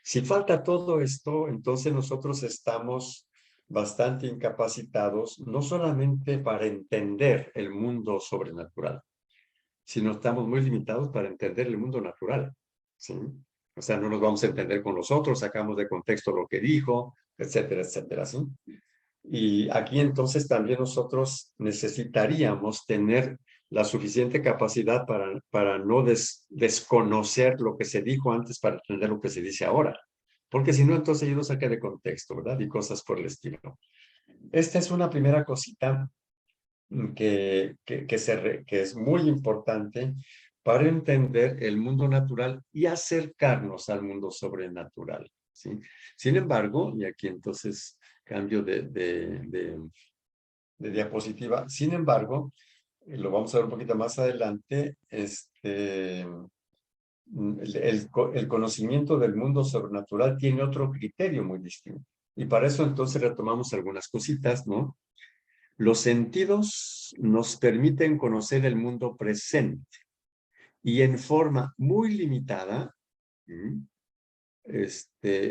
Si falta todo esto, entonces nosotros estamos bastante incapacitados, no solamente para entender el mundo sobrenatural, sino estamos muy limitados para entender el mundo natural, ¿sí? O sea, no nos vamos a entender con los otros, sacamos de contexto lo que dijo, etcétera, ¿sí? Y aquí entonces también nosotros necesitaríamos tener la suficiente capacidad para no desconocer lo que se dijo antes para entender lo que se dice ahora. Porque si no, entonces yo lo saqué de contexto, ¿verdad? Y cosas por el estilo. Esta es una primera cosita que es muy importante para entender el mundo natural y acercarnos al mundo sobrenatural, ¿sí? Sin embargo, y aquí entonces cambio de diapositiva, sin embargo, lo vamos a ver un poquito más adelante, el conocimiento del mundo sobrenatural tiene otro criterio muy distinto. Y para eso entonces retomamos algunas cositas, ¿no? Los sentidos nos permiten conocer el mundo presente y en forma muy limitada,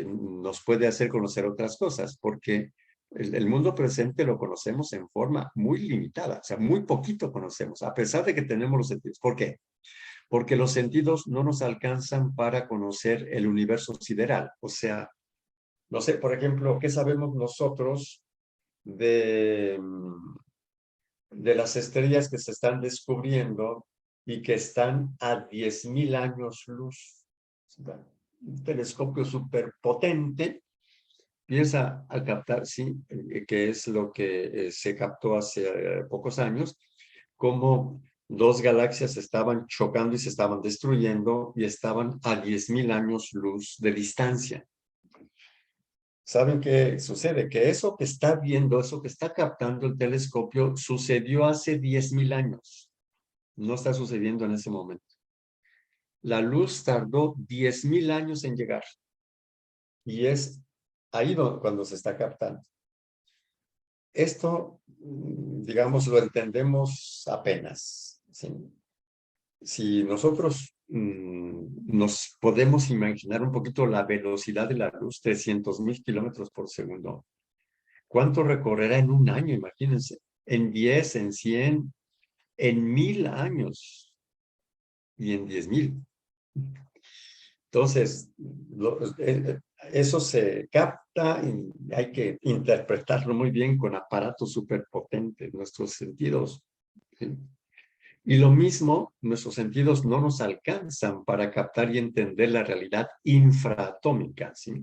nos puede hacer conocer otras cosas, porque el mundo presente lo conocemos en forma muy limitada, o sea, muy poquito conocemos, a pesar de que tenemos los sentidos. ¿Por qué? Porque los sentidos no nos alcanzan para conocer el universo sideral. O sea, no sé, por ejemplo, ¿qué sabemos nosotros de, de las estrellas que se están descubriendo y que están a 10.000 años luz? Un telescopio súper potente empieza a captar, sí, que es lo que se captó hace pocos años, como dos galaxias estaban chocando y se estaban destruyendo y estaban a 10.000 años luz de distancia. ¿Saben qué sucede? Que eso que está viendo, eso que está captando el telescopio, sucedió hace 10.000 años. No está sucediendo en ese momento. La luz tardó 10.000 años en llegar. Y es ahí cuando se está captando. Esto, digamos, lo entendemos apenas, ¿sí? Si nosotros nos podemos imaginar un poquito la velocidad de la luz, 300.000 kilómetros por segundo, ¿cuánto recorrerá en un año? Imagínense, en 10, en 100, en 1.000 años y en 10.000. Entonces, eso se capta y hay que interpretarlo muy bien con aparatos superpotentes, nuestros sentidos. ¿Sí? Y lo mismo, nuestros sentidos no nos alcanzan para captar y entender la realidad infraatómica, ¿sí?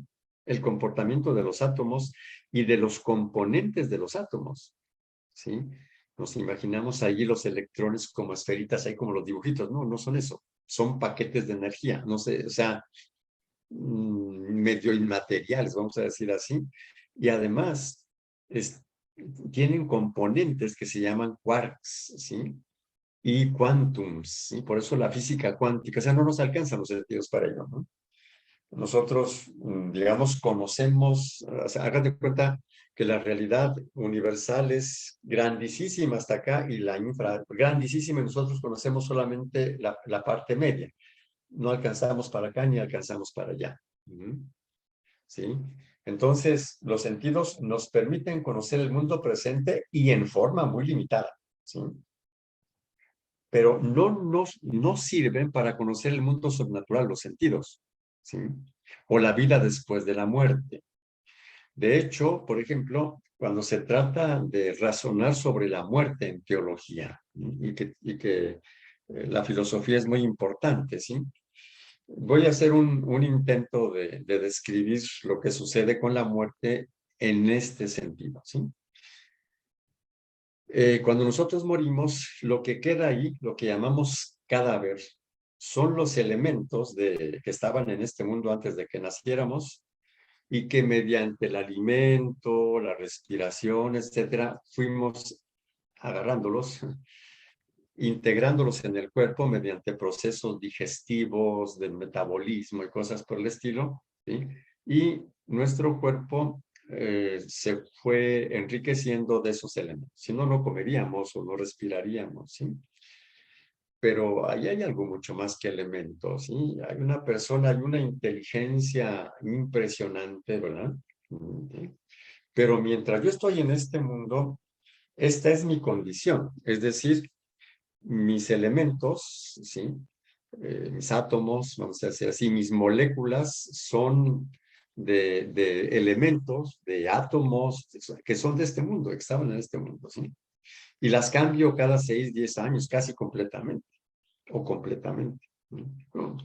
El comportamiento de los átomos y de los componentes de los átomos, ¿sí? Nos imaginamos ahí los electrones como esferitas, ahí como los dibujitos. No, no son eso. Son paquetes de energía, no sé, o sea, medio inmateriales, vamos a decir así. Y además, es, tienen componentes que se llaman quarks, ¿sí? Y quantums, y por eso la física cuántica, o sea, no nos alcanzan los sentidos para ello, ¿no? Nosotros, digamos, conocemos, o sea, hágate cuenta que la realidad universal es grandísima hasta acá y la infra, grandísima, y nosotros conocemos solamente la parte media. No alcanzamos para acá ni alcanzamos para allá. ¿Sí? Entonces, los sentidos nos permiten conocer el mundo presente y en forma muy limitada, ¿sí? Pero no sirven para conocer el mundo sobrenatural, los sentidos, ¿sí? O la vida después de la muerte. De hecho, por ejemplo, cuando se trata de razonar sobre la muerte en teología, ¿sí? y que la filosofía es muy importante, ¿sí? Voy a hacer un intento de describir lo que sucede con la muerte en este sentido, ¿sí? Cuando nosotros morimos, lo que queda ahí, lo que llamamos cadáver, son los elementos que estaban en este mundo antes de que naciéramos y que mediante el alimento, la respiración, etcétera, fuimos agarrándolos, integrándolos en el cuerpo mediante procesos digestivos, de metabolismo y cosas por el estilo, ¿sí? Y nuestro cuerpo se fue enriqueciendo de esos elementos. Si no, no comeríamos o no respiraríamos, ¿sí? Pero ahí hay algo mucho más que elementos, ¿sí? Hay una persona, hay una inteligencia impresionante, ¿verdad? ¿Sí? Pero mientras yo estoy en este mundo, esta es mi condición, es decir, mis elementos, ¿sí? Mis átomos, vamos a decir así, mis moléculas son de elementos, de átomos que son de este mundo, que estaban en este mundo, ¿sí? Y las cambio cada 6, 10 años, casi completamente, o completamente. ¿No?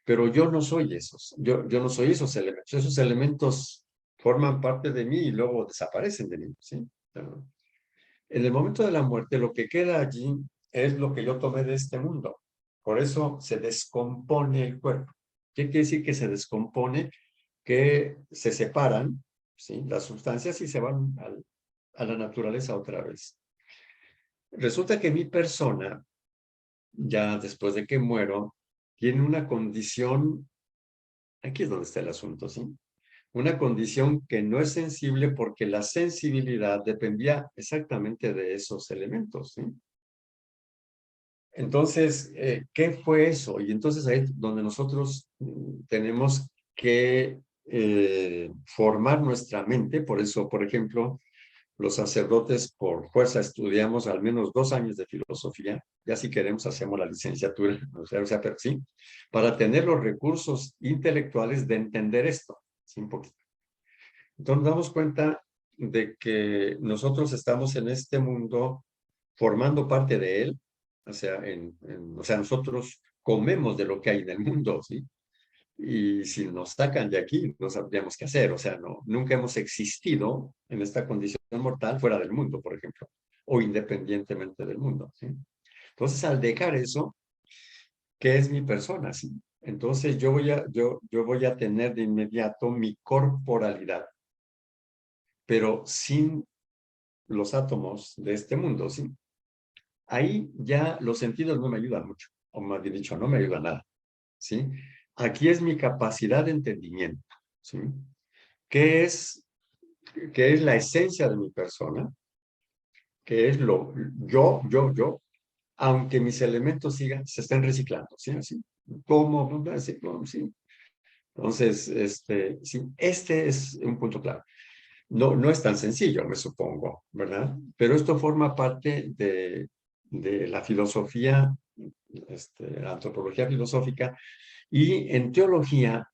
Pero yo no soy esos, yo no soy esos elementos forman parte de mí y luego desaparecen de mí, ¿sí? En el momento de la muerte, lo que queda allí es lo que yo tomé de este mundo. Por eso se descompone el cuerpo. ¿Qué quiere decir que se descompone? Que se separan, ¿sí? Las sustancias y se van a la naturaleza otra vez. Resulta que mi persona, ya después de que muero, tiene una condición, aquí es donde está el asunto, ¿sí? Una condición que no es sensible porque la sensibilidad dependía exactamente de esos elementos, ¿sí? Entonces, ¿qué fue eso? Y entonces ahí es donde nosotros tenemos que formar nuestra mente. Por eso, por ejemplo, los sacerdotes por fuerza estudiamos al menos 2 años de filosofía. Ya si queremos hacemos la licenciatura, o sea, pero sí, para tener los recursos intelectuales de entender esto, ¿sí? Un poquito. Entonces nos damos cuenta de que nosotros estamos en este mundo formando parte de él, o sea, o sea, nosotros comemos de lo que hay en el mundo, ¿sí? Y si nos sacan de aquí, no sabríamos qué hacer, o sea, no, nunca hemos existido en esta condición mortal fuera del mundo, por ejemplo, o independientemente del mundo, ¿sí? Entonces, al dejar eso, ¿qué es mi persona? ¿Sí? Entonces, yo voy a tener de inmediato mi corporalidad, pero sin los átomos de este mundo, ¿sí? Ahí ya los sentidos no me ayudan mucho, o más bien dicho, no me ayudan nada, ¿sí? Aquí es mi capacidad de entendimiento, ¿sí? ¿Qué es, qué es la esencia de mi persona? ¿Qué es yo, aunque mis elementos sigan, se estén reciclando, ¿sí? Así, ¿cómo? Así, sí. Entonces, sí, este es un punto clave. No, no es tan sencillo, me supongo, ¿verdad? Pero esto forma parte de la filosofía antropología filosófica, y en teología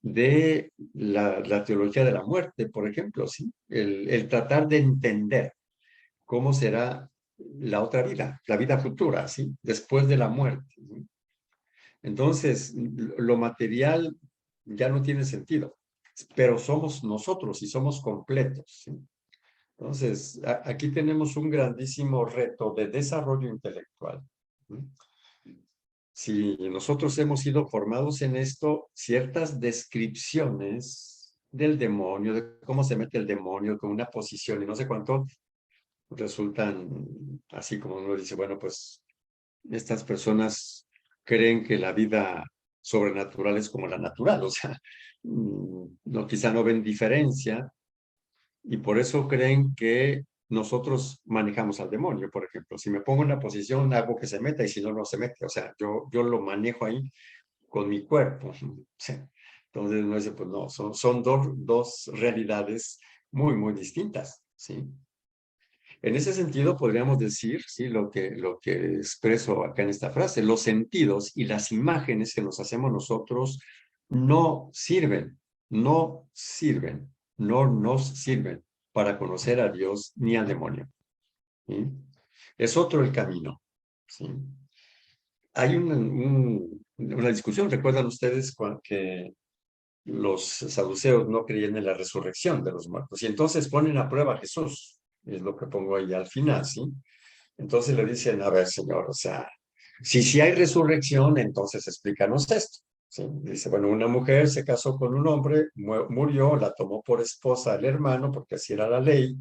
de la teología de la muerte, por ejemplo, ¿sí? El tratar de entender cómo será la otra vida, la vida futura, ¿sí? Después de la muerte, ¿sí? Entonces, lo material ya no tiene sentido, pero somos nosotros y somos completos, ¿sí? Entonces, aquí tenemos un grandísimo reto de desarrollo intelectual. ¿Sí? Si nosotros hemos sido formados en esto, ciertas descripciones del demonio, de cómo se mete el demonio con una posición y no sé cuánto, resultan así como uno dice, bueno, pues estas personas creen que la vida sobrenatural es como la natural, o sea, no, quizá no ven diferencia y por eso creen que nosotros manejamos al demonio, por ejemplo. Si me pongo en la posición, hago que se meta y si no, no se mete. O sea, yo lo manejo ahí con mi cuerpo. Sí. Entonces, no dice, pues no, son dos realidades muy, muy distintas, ¿sí? En ese sentido, podríamos decir, sí, lo que expreso acá en esta frase, los sentidos y las imágenes que nos hacemos nosotros no sirven, no sirven, no nos sirven para conocer a Dios ni al demonio. ¿Sí? Es otro el camino. ¿Sí? Hay una discusión, ¿recuerdan ustedes que los saduceos no creían en la resurrección de los muertos? Y entonces ponen a prueba a Jesús, es lo que pongo ahí al final, ¿sí? Entonces le dicen, a ver, señor, o sea, si hay resurrección, entonces explícanos esto. ¿Sí? Dice, bueno, una mujer se casó con un hombre, murió, la tomó por esposa el hermano, porque así era la ley,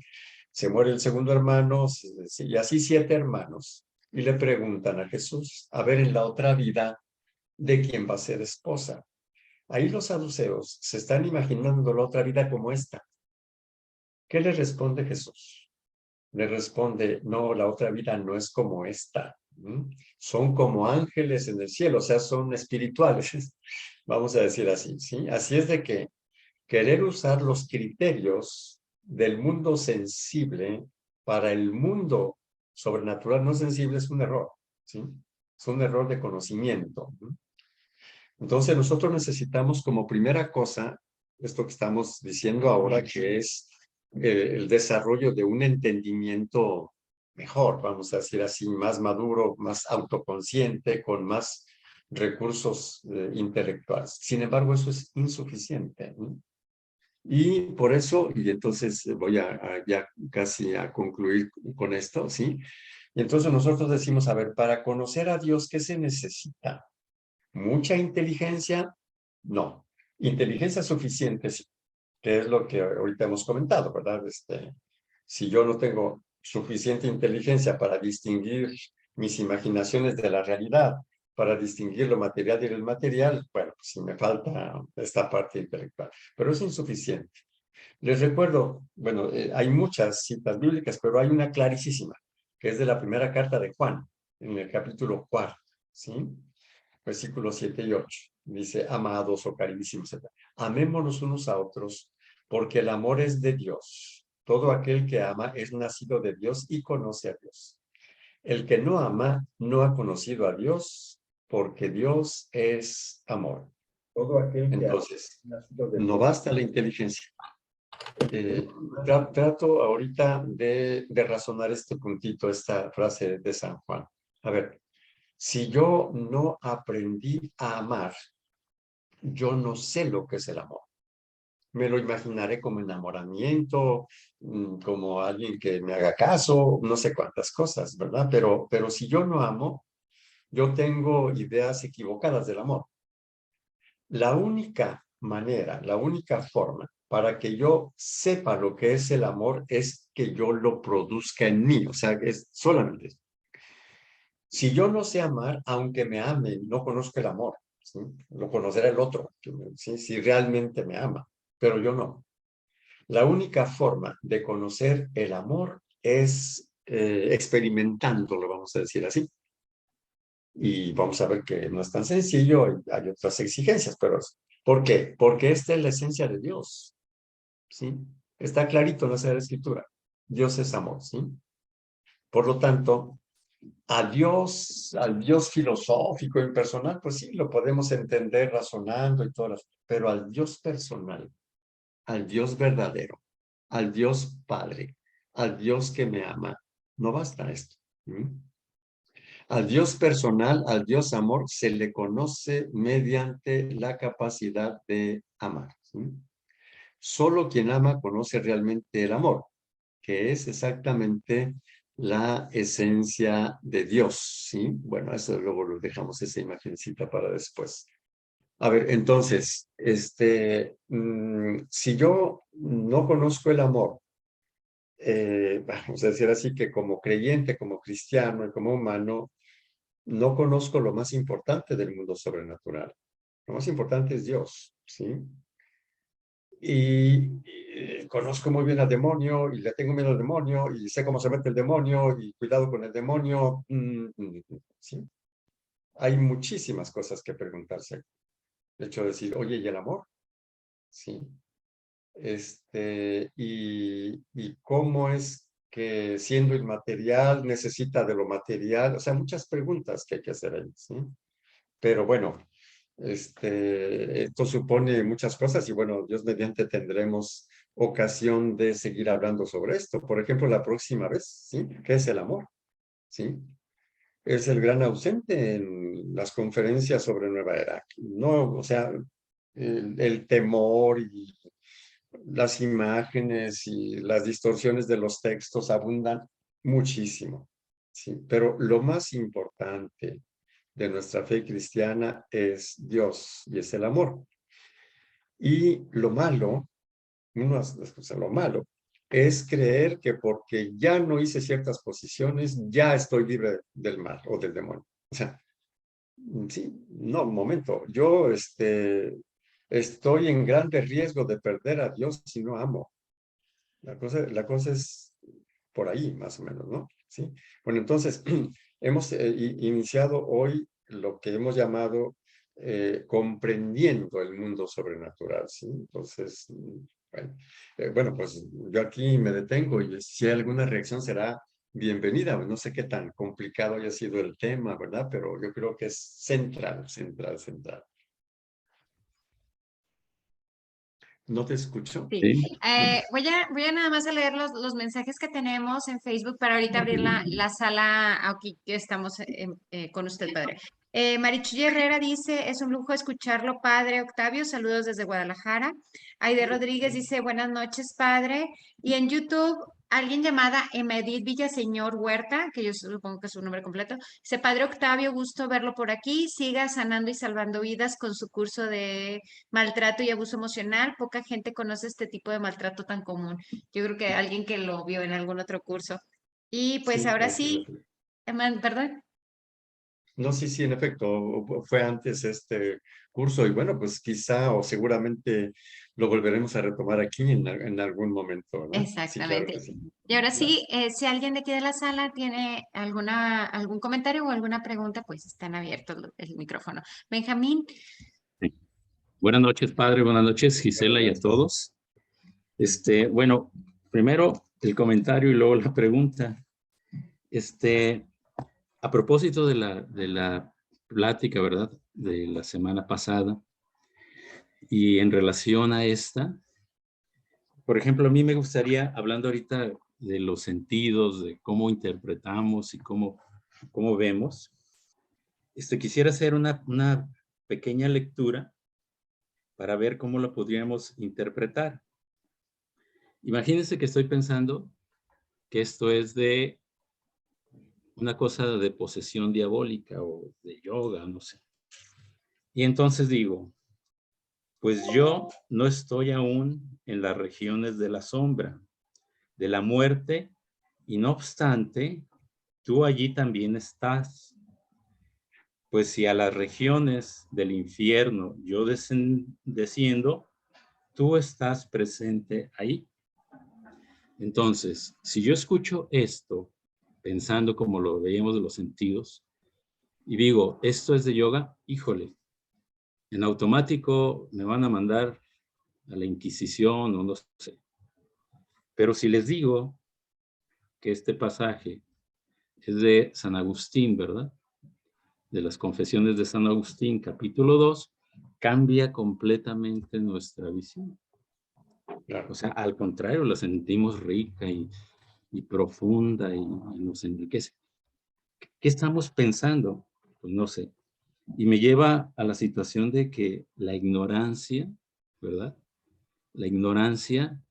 se muere el segundo hermano, y así 7 hermanos. Y le preguntan a Jesús, a ver, en la otra vida, ¿de quién va a ser esposa? Ahí los saduceos se están imaginando la otra vida como esta. ¿Qué le responde Jesús? Le responde, no, la otra vida no es como esta. Son como ángeles en el cielo, o sea, son espirituales, vamos a decir así, ¿sí? Así es de que querer usar los criterios del mundo sensible para el mundo sobrenatural no sensible es un error, ¿sí? Es un error de conocimiento. Entonces nosotros necesitamos como primera cosa, esto que estamos diciendo ahora, que es el desarrollo de un entendimiento mejor, vamos a decir así, más maduro, más autoconsciente, con más recursos intelectuales. Sin embargo, eso es insuficiente, ¿no? Y por eso, y entonces voy ya casi a concluir con esto, ¿sí? Y entonces nosotros decimos, a ver, para conocer a Dios, ¿qué se necesita? ¿Mucha inteligencia? No. Inteligencia suficiente, sí, que es lo que ahorita hemos comentado, ¿verdad? Si yo no tengo suficiente inteligencia para distinguir mis imaginaciones de la realidad, para distinguir lo material y el material, bueno, pues sí me falta esta parte intelectual, pero es insuficiente. Les recuerdo, bueno, hay muchas citas bíblicas, pero hay una clarísima, que es de la primera carta de Juan, en el capítulo 4, ¿sí? Versículos 7 y 8. Dice, amados o carísimos, amémonos unos a otros, porque el amor es de Dios. Todo aquel que ama es nacido de Dios y conoce a Dios. El que no ama no ha conocido a Dios, porque Dios es amor. Todo aquel que entonces, no basta la inteligencia. Trato ahorita de razonar este puntito, esta frase de San Juan. A ver, si yo no aprendí a amar, yo no sé lo que es el amor. Me lo imaginaré como enamoramiento, como alguien que me haga caso, no sé cuántas cosas, ¿verdad? Pero si yo no amo, yo tengo ideas equivocadas del amor. La única manera, la única forma para que yo sepa lo que es el amor es que yo lo produzca en mí, o sea, es solamente eso. Si yo no sé amar, aunque me ame, no conozco el amor, ¿sí? Lo conocerá el otro, ¿sí? Si realmente me ama, pero yo no. La única forma de conocer el amor es experimentándolo, vamos a decir así. Y vamos a ver que no es tan sencillo, hay otras exigencias, pero ¿por qué? Porque esta es la esencia de Dios, ¿sí? Está clarito en la Sagrada Escritura. Dios es amor, ¿sí? Por lo tanto, al Dios filosófico, impersonal, pues sí, lo podemos entender razonando y todas, pero al Dios personal, al Dios verdadero, al Dios Padre, al Dios que me ama, no basta esto. Al Dios personal, al Dios amor, se le conoce mediante la capacidad de amar. ¿Sí? Solo quien ama conoce realmente el amor, que es exactamente la esencia de Dios, ¿sí? Bueno, eso luego lo dejamos esa imagencita para después. A ver, entonces, si yo no conozco el amor, vamos a decir así que como creyente, como cristiano y como humano, no conozco lo más importante del mundo sobrenatural. Lo más importante es Dios, ¿sí? Y conozco muy bien al demonio y le tengo miedo al demonio y sé cómo se mete el demonio y cuidado con el demonio. ¿Sí? Hay muchísimas cosas que preguntarse. De hecho, decir, oye, ¿y el amor? Sí. Y cómo es que siendo inmaterial necesita de lo material. O sea, muchas preguntas que hay que hacer ahí, ¿sí? Pero bueno, esto supone muchas cosas y bueno, Dios mediante tendremos ocasión de seguir hablando sobre esto. Por ejemplo, la próxima vez, ¿sí? ¿Qué es el amor? ¿Sí? Es el gran ausente en las conferencias sobre Nueva Era. No, o sea, el temor y las imágenes y las distorsiones de los textos abundan muchísimo. ¿Sí? Pero lo más importante de nuestra fe cristiana es Dios y es el amor. Y lo malo, lo malo, es creer que porque ya no hice ciertas posiciones, ya estoy libre del mal o del demonio. O sea, sí, no, un momento, yo estoy en grande riesgo de perder a Dios si no amo. La cosa es por ahí, más o menos, ¿no? Sí. Bueno, entonces, hemos iniciado hoy lo que hemos llamado comprendiendo el mundo sobrenatural, ¿sí? Entonces, bueno, pues yo aquí me detengo y si hay alguna reacción será bienvenida. No sé qué tan complicado haya sido el tema, ¿verdad? Pero yo creo que es central, central, central. ¿No te escucho? Sí. Sí, Voy a nada más a leer los mensajes que tenemos en Facebook para ahorita abrir la sala aquí que estamos con usted, padre. Marichuy Herrera dice, es un lujo escucharlo, padre Octavio, saludos desde Guadalajara. Aide Rodríguez dice, buenas noches, padre. Y en YouTube, alguien llamada Emedith Villaseñor Huerta, que yo supongo que es su nombre completo, dice, padre Octavio, gusto verlo por aquí, siga sanando y salvando vidas con su curso de maltrato y abuso emocional. Poca gente conoce este tipo de maltrato tan común. Yo creo que alguien que lo vio en algún otro curso. Y pues Sí, ahora sí, perdón. no, sí, sí, en efecto, fue antes este curso y bueno, pues quizá o seguramente lo volveremos a retomar aquí en algún momento, ¿verdad? Sí, claro Exactamente. que sí. Y ahora Claro. sí, si alguien de aquí de la sala tiene algún comentario o alguna pregunta, pues están abiertos el micrófono. Benjamín, sí. Buenas noches, padre. Buenas noches, Gisela, y a Buenas todos. Bueno, primero el comentario y luego la pregunta. A propósito de la plática, ¿verdad? De la semana pasada y en relación a esta, por ejemplo, a mí me gustaría, hablando ahorita de los sentidos, de cómo interpretamos y cómo vemos, quisiera hacer una pequeña lectura para ver cómo lo podríamos interpretar. Imagínense que estoy pensando que esto es de una cosa de posesión diabólica o de yoga, no sé. Y entonces digo, pues yo no estoy aún en las regiones de la sombra, de la muerte, y no obstante, tú allí también estás. Pues si a las regiones del infierno yo desciendo, tú estás presente ahí. Entonces, si yo escucho esto, pensando como lo veíamos de los sentidos, y digo, esto es de yoga, híjole, en automático me van a mandar a la Inquisición o no sé. Pero si les digo que este pasaje es de San Agustín, ¿verdad? De las Confesiones de San Agustín, capítulo 2, cambia completamente nuestra visión. Claro. O sea, al contrario, la sentimos rica y profunda y nos enriquece. ¿Qué estamos pensando? Pues no sé. Y me lleva a la situación de que la ignorancia, ¿verdad? La ignorancia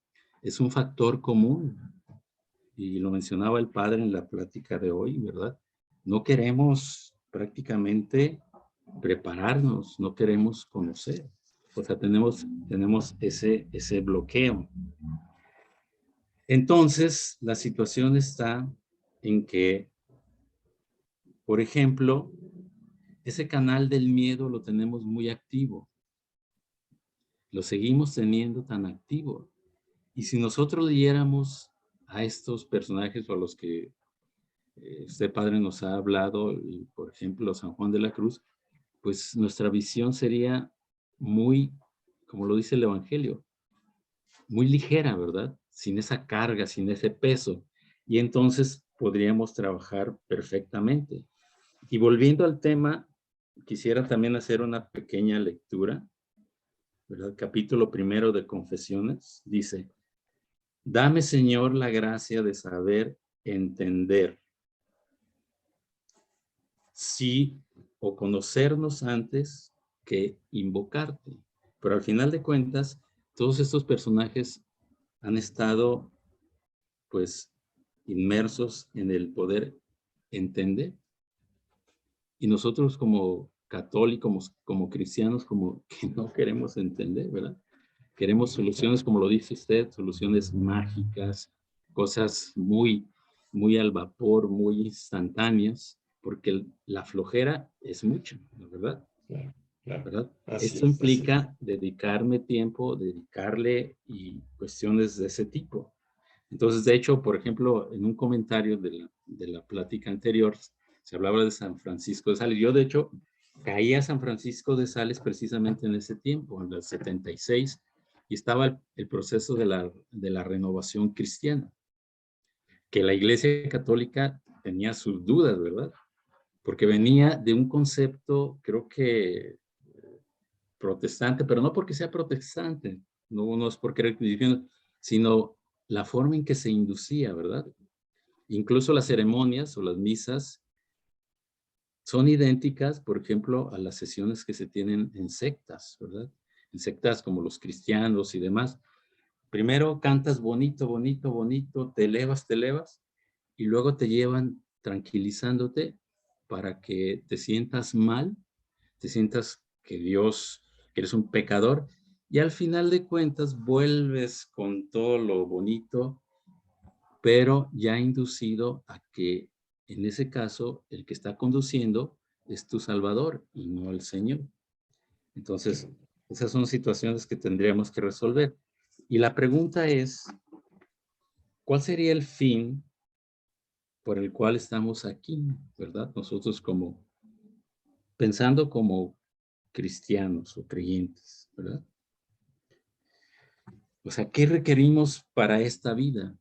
es un factor común. Y lo mencionaba el padre en la plática de hoy, ¿verdad? No queremos prácticamente prepararnos, no queremos conocer. O sea, tenemos ese bloqueo. Entonces, la situación está en que, por ejemplo, ese canal del miedo lo tenemos muy activo. Lo seguimos teniendo tan activo. Y si nosotros diéramos a estos personajes o a los que este padre nos ha hablado, y por ejemplo, San Juan de la Cruz, pues nuestra visión sería muy, como lo dice el Evangelio, muy ligera, ¿verdad? Sin esa carga, sin ese peso. Y entonces podríamos trabajar perfectamente. Y volviendo al tema, quisiera también hacer una pequeña lectura, ¿verdad? Capítulo 1 de Confesiones, dice, dame, Señor, la gracia de saber entender, sí, o conocernos antes que invocarte. Pero al final de cuentas, todos estos personajes han estado, pues, inmersos en el poder entender. Y nosotros como católicos, como cristianos, como que no queremos entender, ¿verdad? Queremos soluciones, como lo dice usted, soluciones mágicas, cosas muy, muy al vapor, muy instantáneas, porque la flojera es mucho, ¿verdad? Claro, claro. ¿Verdad? Así Esto es, así es. implica dedicarme tiempo, dedicarle y cuestiones de ese tipo. Entonces, de hecho, por ejemplo, en un comentario de la plática anterior, se hablaba de San Francisco de Sales. Yo, de hecho, caí a San Francisco de Sales precisamente en ese tiempo, en el 76, y estaba el proceso de la renovación cristiana, que la Iglesia Católica tenía sus dudas, ¿verdad? Porque venía de un concepto, creo que protestante, pero no porque sea protestante, no es por querer, sino la forma en que se inducía, ¿verdad? Incluso las ceremonias o las misas son idénticas, por ejemplo, a las sesiones que se tienen en sectas, ¿verdad? En sectas como los cristianos y demás. Primero cantas bonito, bonito, bonito, te elevas, y luego te llevan tranquilizándote para que te sientas mal, te sientas que Dios, que eres un pecador, y al final de cuentas vuelves con todo lo bonito, pero ya inducido a que en ese caso el que está conduciendo es tu Salvador y no el Señor. Entonces, esas son situaciones que tendríamos que resolver. Y la pregunta es, ¿cuál sería el fin por el cual estamos aquí, verdad? Nosotros como, pensando como cristianos o creyentes, ¿verdad? O sea, ¿qué requerimos para esta vida?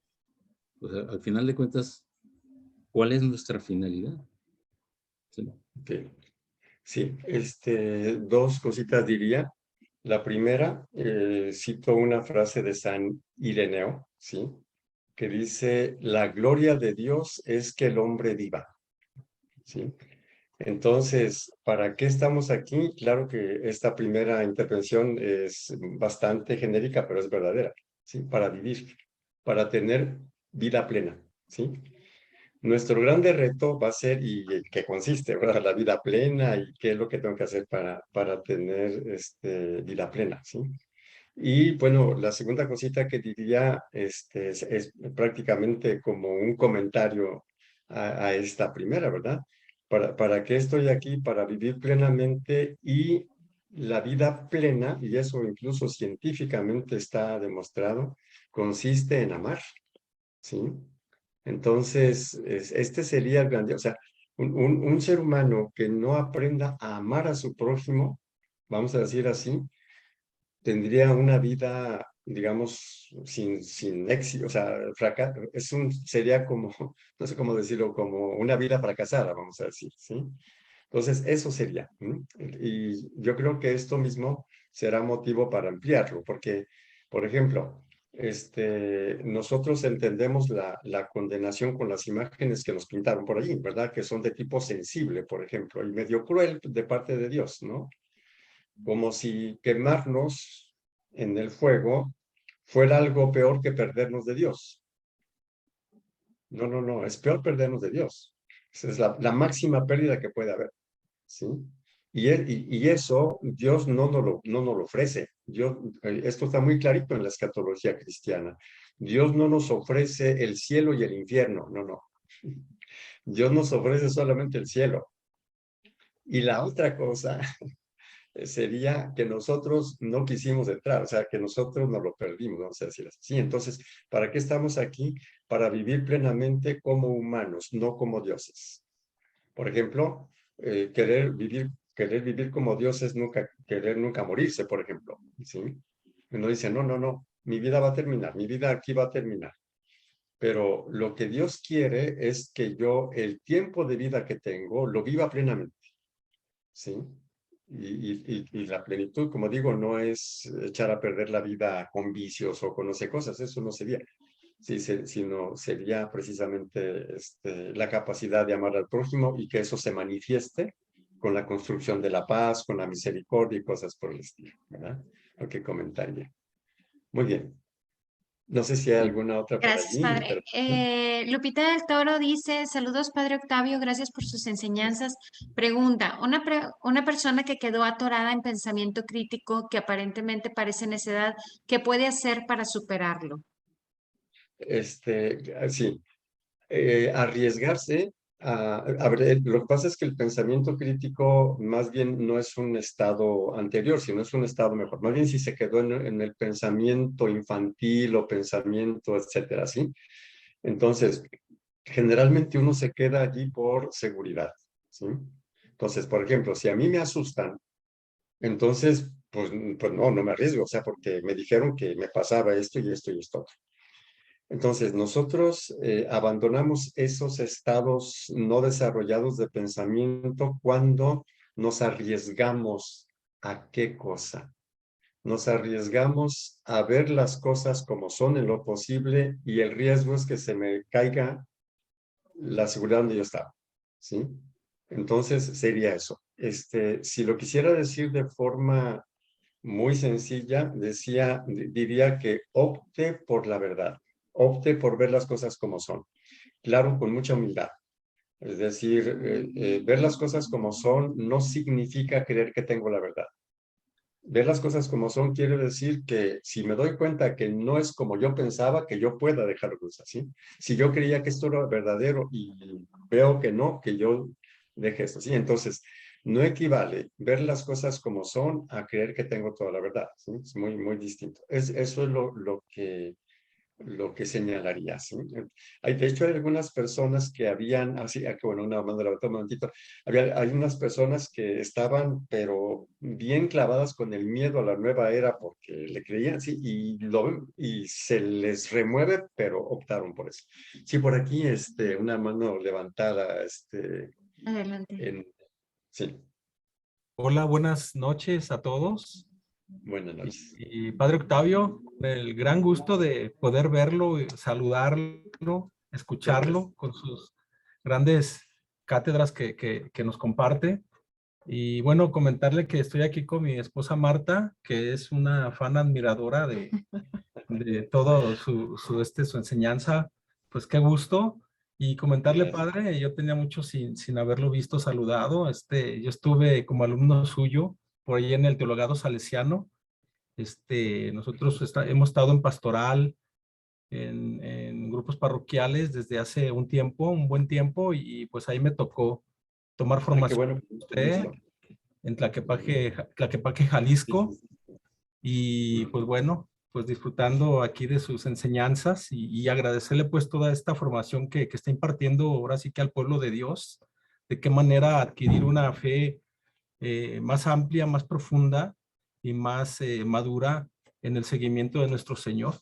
O sea, al final de cuentas, ¿cuál es nuestra finalidad? ¿Sí? Ok. Sí, dos cositas diría. La primera, cito una frase de San Ireneo, ¿sí? Que dice, la gloria de Dios es que el hombre viva, ¿sí? Entonces, ¿para qué estamos aquí? Claro que esta primera intervención es bastante genérica, pero es verdadera, ¿sí? Para vivir, para tener vida plena, ¿sí? Nuestro grande reto va a ser, y que consiste, ¿verdad? La vida plena y qué es lo que tengo que hacer para tener vida plena, ¿sí? Y bueno, la segunda cosita que diría es prácticamente como un comentario a esta primera, ¿verdad? ¿Para qué estoy aquí? Para vivir plenamente y la vida plena, y eso incluso científicamente está demostrado, consiste en amar, ¿sí? Entonces, este sería el grande, o sea, un ser humano que no aprenda a amar a su prójimo, vamos a decir así, tendría una vida, digamos, sin éxito, o sea, sería como, no sé cómo decirlo, como una vida fracasada, vamos a decir, ¿sí? Entonces, eso sería. Y yo creo que esto mismo será motivo para ampliarlo, porque, por ejemplo, nosotros entendemos la condenación con las imágenes que nos pintaron por allí, ¿verdad? Que son de tipo sensible, por ejemplo, y medio cruel de parte de Dios, ¿no? Como si quemarnos en el fuego fuera algo peor que perdernos de Dios. No, no, no, es peor perdernos de Dios. Esa es la máxima pérdida que puede haber, ¿sí? Y eso Dios no nos lo ofrece. Esto está muy clarito en la escatología cristiana. Dios no nos ofrece el cielo y el infierno, no, no. Dios nos ofrece solamente el cielo. Y la otra cosa sería que nosotros no quisimos entrar, o sea, que nosotros nos lo perdimos, vamos a decir así. Entonces, ¿para qué estamos aquí? Para vivir plenamente como humanos, no como dioses. Por ejemplo, querer vivir como dioses, querer nunca morirse, por ejemplo, ¿sí? Uno dice, no, no, no, mi vida va a terminar, mi vida aquí va a terminar. Pero lo que Dios quiere es que yo, el tiempo de vida que tengo, lo viva plenamente, ¿sí? Y la plenitud, como digo, no es echar a perder la vida con vicios o con no sé cosas, eso no sería. Sí, sino sería precisamente la capacidad de amar al prójimo y que eso se manifieste con la construcción de la paz, con la misericordia y cosas por el estilo, ¿verdad? Lo que comentaría. Muy bien. No sé si hay alguna otra por Gracias, allí. padre. Lupita del Toro dice, saludos, padre Octavio, gracias por sus enseñanzas. Pregunta, una persona que quedó atorada en pensamiento crítico que aparentemente parece necedad, ¿qué puede hacer para superarlo? Sí, arriesgarse a ver, lo que pasa es que el pensamiento crítico más bien no es un estado anterior, sino es un estado mejor. Más bien si se quedó en el pensamiento infantil o pensamiento, etcétera, ¿sí? Entonces, generalmente uno se queda allí por seguridad, ¿sí? Entonces, por ejemplo, si a mí me asustan, entonces, pues no me arriesgo, o sea, porque me dijeron que me pasaba esto y esto y esto. Entonces, nosotros abandonamos esos estados no desarrollados de pensamiento cuando nos arriesgamos a qué cosa. Nos arriesgamos a ver las cosas como son en lo posible y el riesgo es que se me caiga la seguridad donde yo estaba, ¿sí? Entonces, sería eso. Si lo quisiera decir de forma muy sencilla, diría que opte por la verdad, opte por ver las cosas como son, claro, con mucha humildad. Es decir, ver las cosas como son no significa creer que tengo la verdad. Ver las cosas como son quiere decir que si me doy cuenta que no es como yo pensaba, que yo pueda dejarlo así. Si yo creía que esto era verdadero y veo que no, que yo deje esto así. Entonces, no equivale ver las cosas como son a creer que tengo toda la verdad, ¿sí? Es muy, muy distinto. Eso es lo que señalaría, ¿sí? De hecho, hay algunas personas que habían, así, que bueno, mando la un momentito, hay unas personas que estaban, pero bien clavadas con el miedo a la nueva era porque le creían, sí, y se les remueve, pero optaron por eso. Sí, por aquí, una mano levantada, Adelante. sí, Hola, buenas noches a todos. buenas noches. Y Padre Octavio, el gran gusto de poder verlo, saludarlo, escucharlo con sus grandes cátedras que nos comparte. Y bueno, comentarle que estoy aquí con mi esposa Marta, que es una fan admiradora de todo su enseñanza. Pues qué gusto. Y comentarle, Gracias. padre, yo tenía mucho sin haberlo visto saludado. Yo estuve como alumno suyo por ahí en el Teologado Salesiano. Nosotros hemos estado en pastoral, en grupos parroquiales desde hace un tiempo, un buen tiempo, y pues ahí me tocó tomar Qué formación bueno, con mucho usted gusto. en Tlaquepaque, Jalisco. Y pues bueno, pues disfrutando aquí de sus enseñanzas y agradecerle pues toda esta formación que está impartiendo ahora sí que al pueblo de Dios, de qué manera adquirir una fe más amplia, más profunda y más madura en el seguimiento de nuestro Señor,